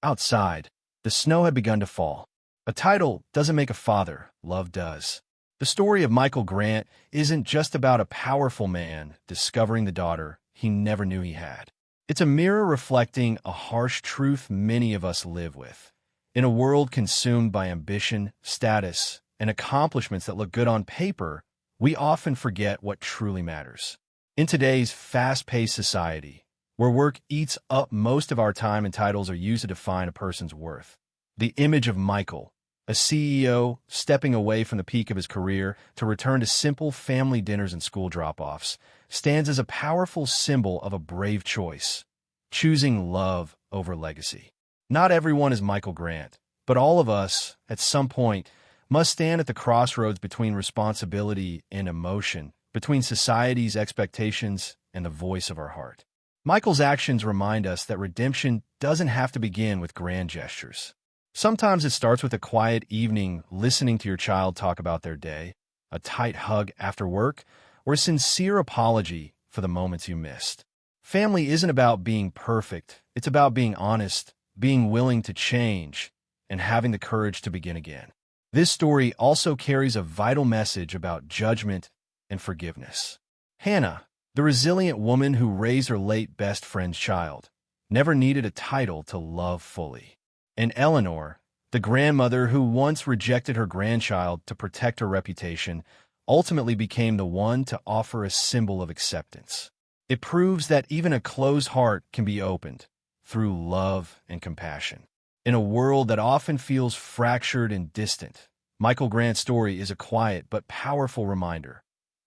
Outside, the snow had begun to fall. A title doesn't make a father, love does. The story of Michael Grant isn't just about a powerful man discovering the daughter he never knew he had. It's a mirror reflecting a harsh truth many of us live with. In a world consumed by ambition, status, and accomplishments that look good on paper, we often forget what truly matters. In today's fast-paced society, where work eats up most of our time and titles are used to define a person's worth, the image of Michael, a CEO stepping away from the peak of his career to return to simple family dinners and school drop-offs, stands as a powerful symbol of a brave choice, choosing love over legacy. Not everyone is Michael Grant, but all of us, at some point, must stand at the crossroads between responsibility and emotion, between society's expectations and the voice of our heart. Michael's actions remind us that redemption doesn't have to begin with grand gestures. Sometimes it starts with a quiet evening listening to your child talk about their day, a tight hug after work, or a sincere apology for the moments you missed. Family isn't about being perfect. It's about being honest, being willing to change, and having the courage to begin again. This story also carries a vital message about judgment and forgiveness. Hannah, the resilient woman who raised her late best friend's child, never needed a title to love fully. And Eleanor, the grandmother who once rejected her grandchild to protect her reputation, ultimately became the one to offer a symbol of acceptance. It proves that even a closed heart can be opened through love and compassion. In a world that often feels fractured and distant, Michael Grant's story is a quiet but powerful reminder.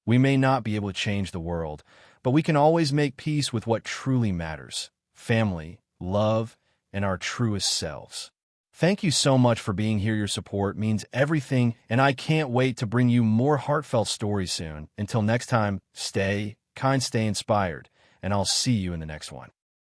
We may not be able to change the world, but we can always make peace with what truly matters: family, love, and our truest selves. Thank you so much for being here. Your support means everything, and I can't wait to bring you more heartfelt stories soon. Until next time, stay kind, stay inspired, and I'll see you in the next one.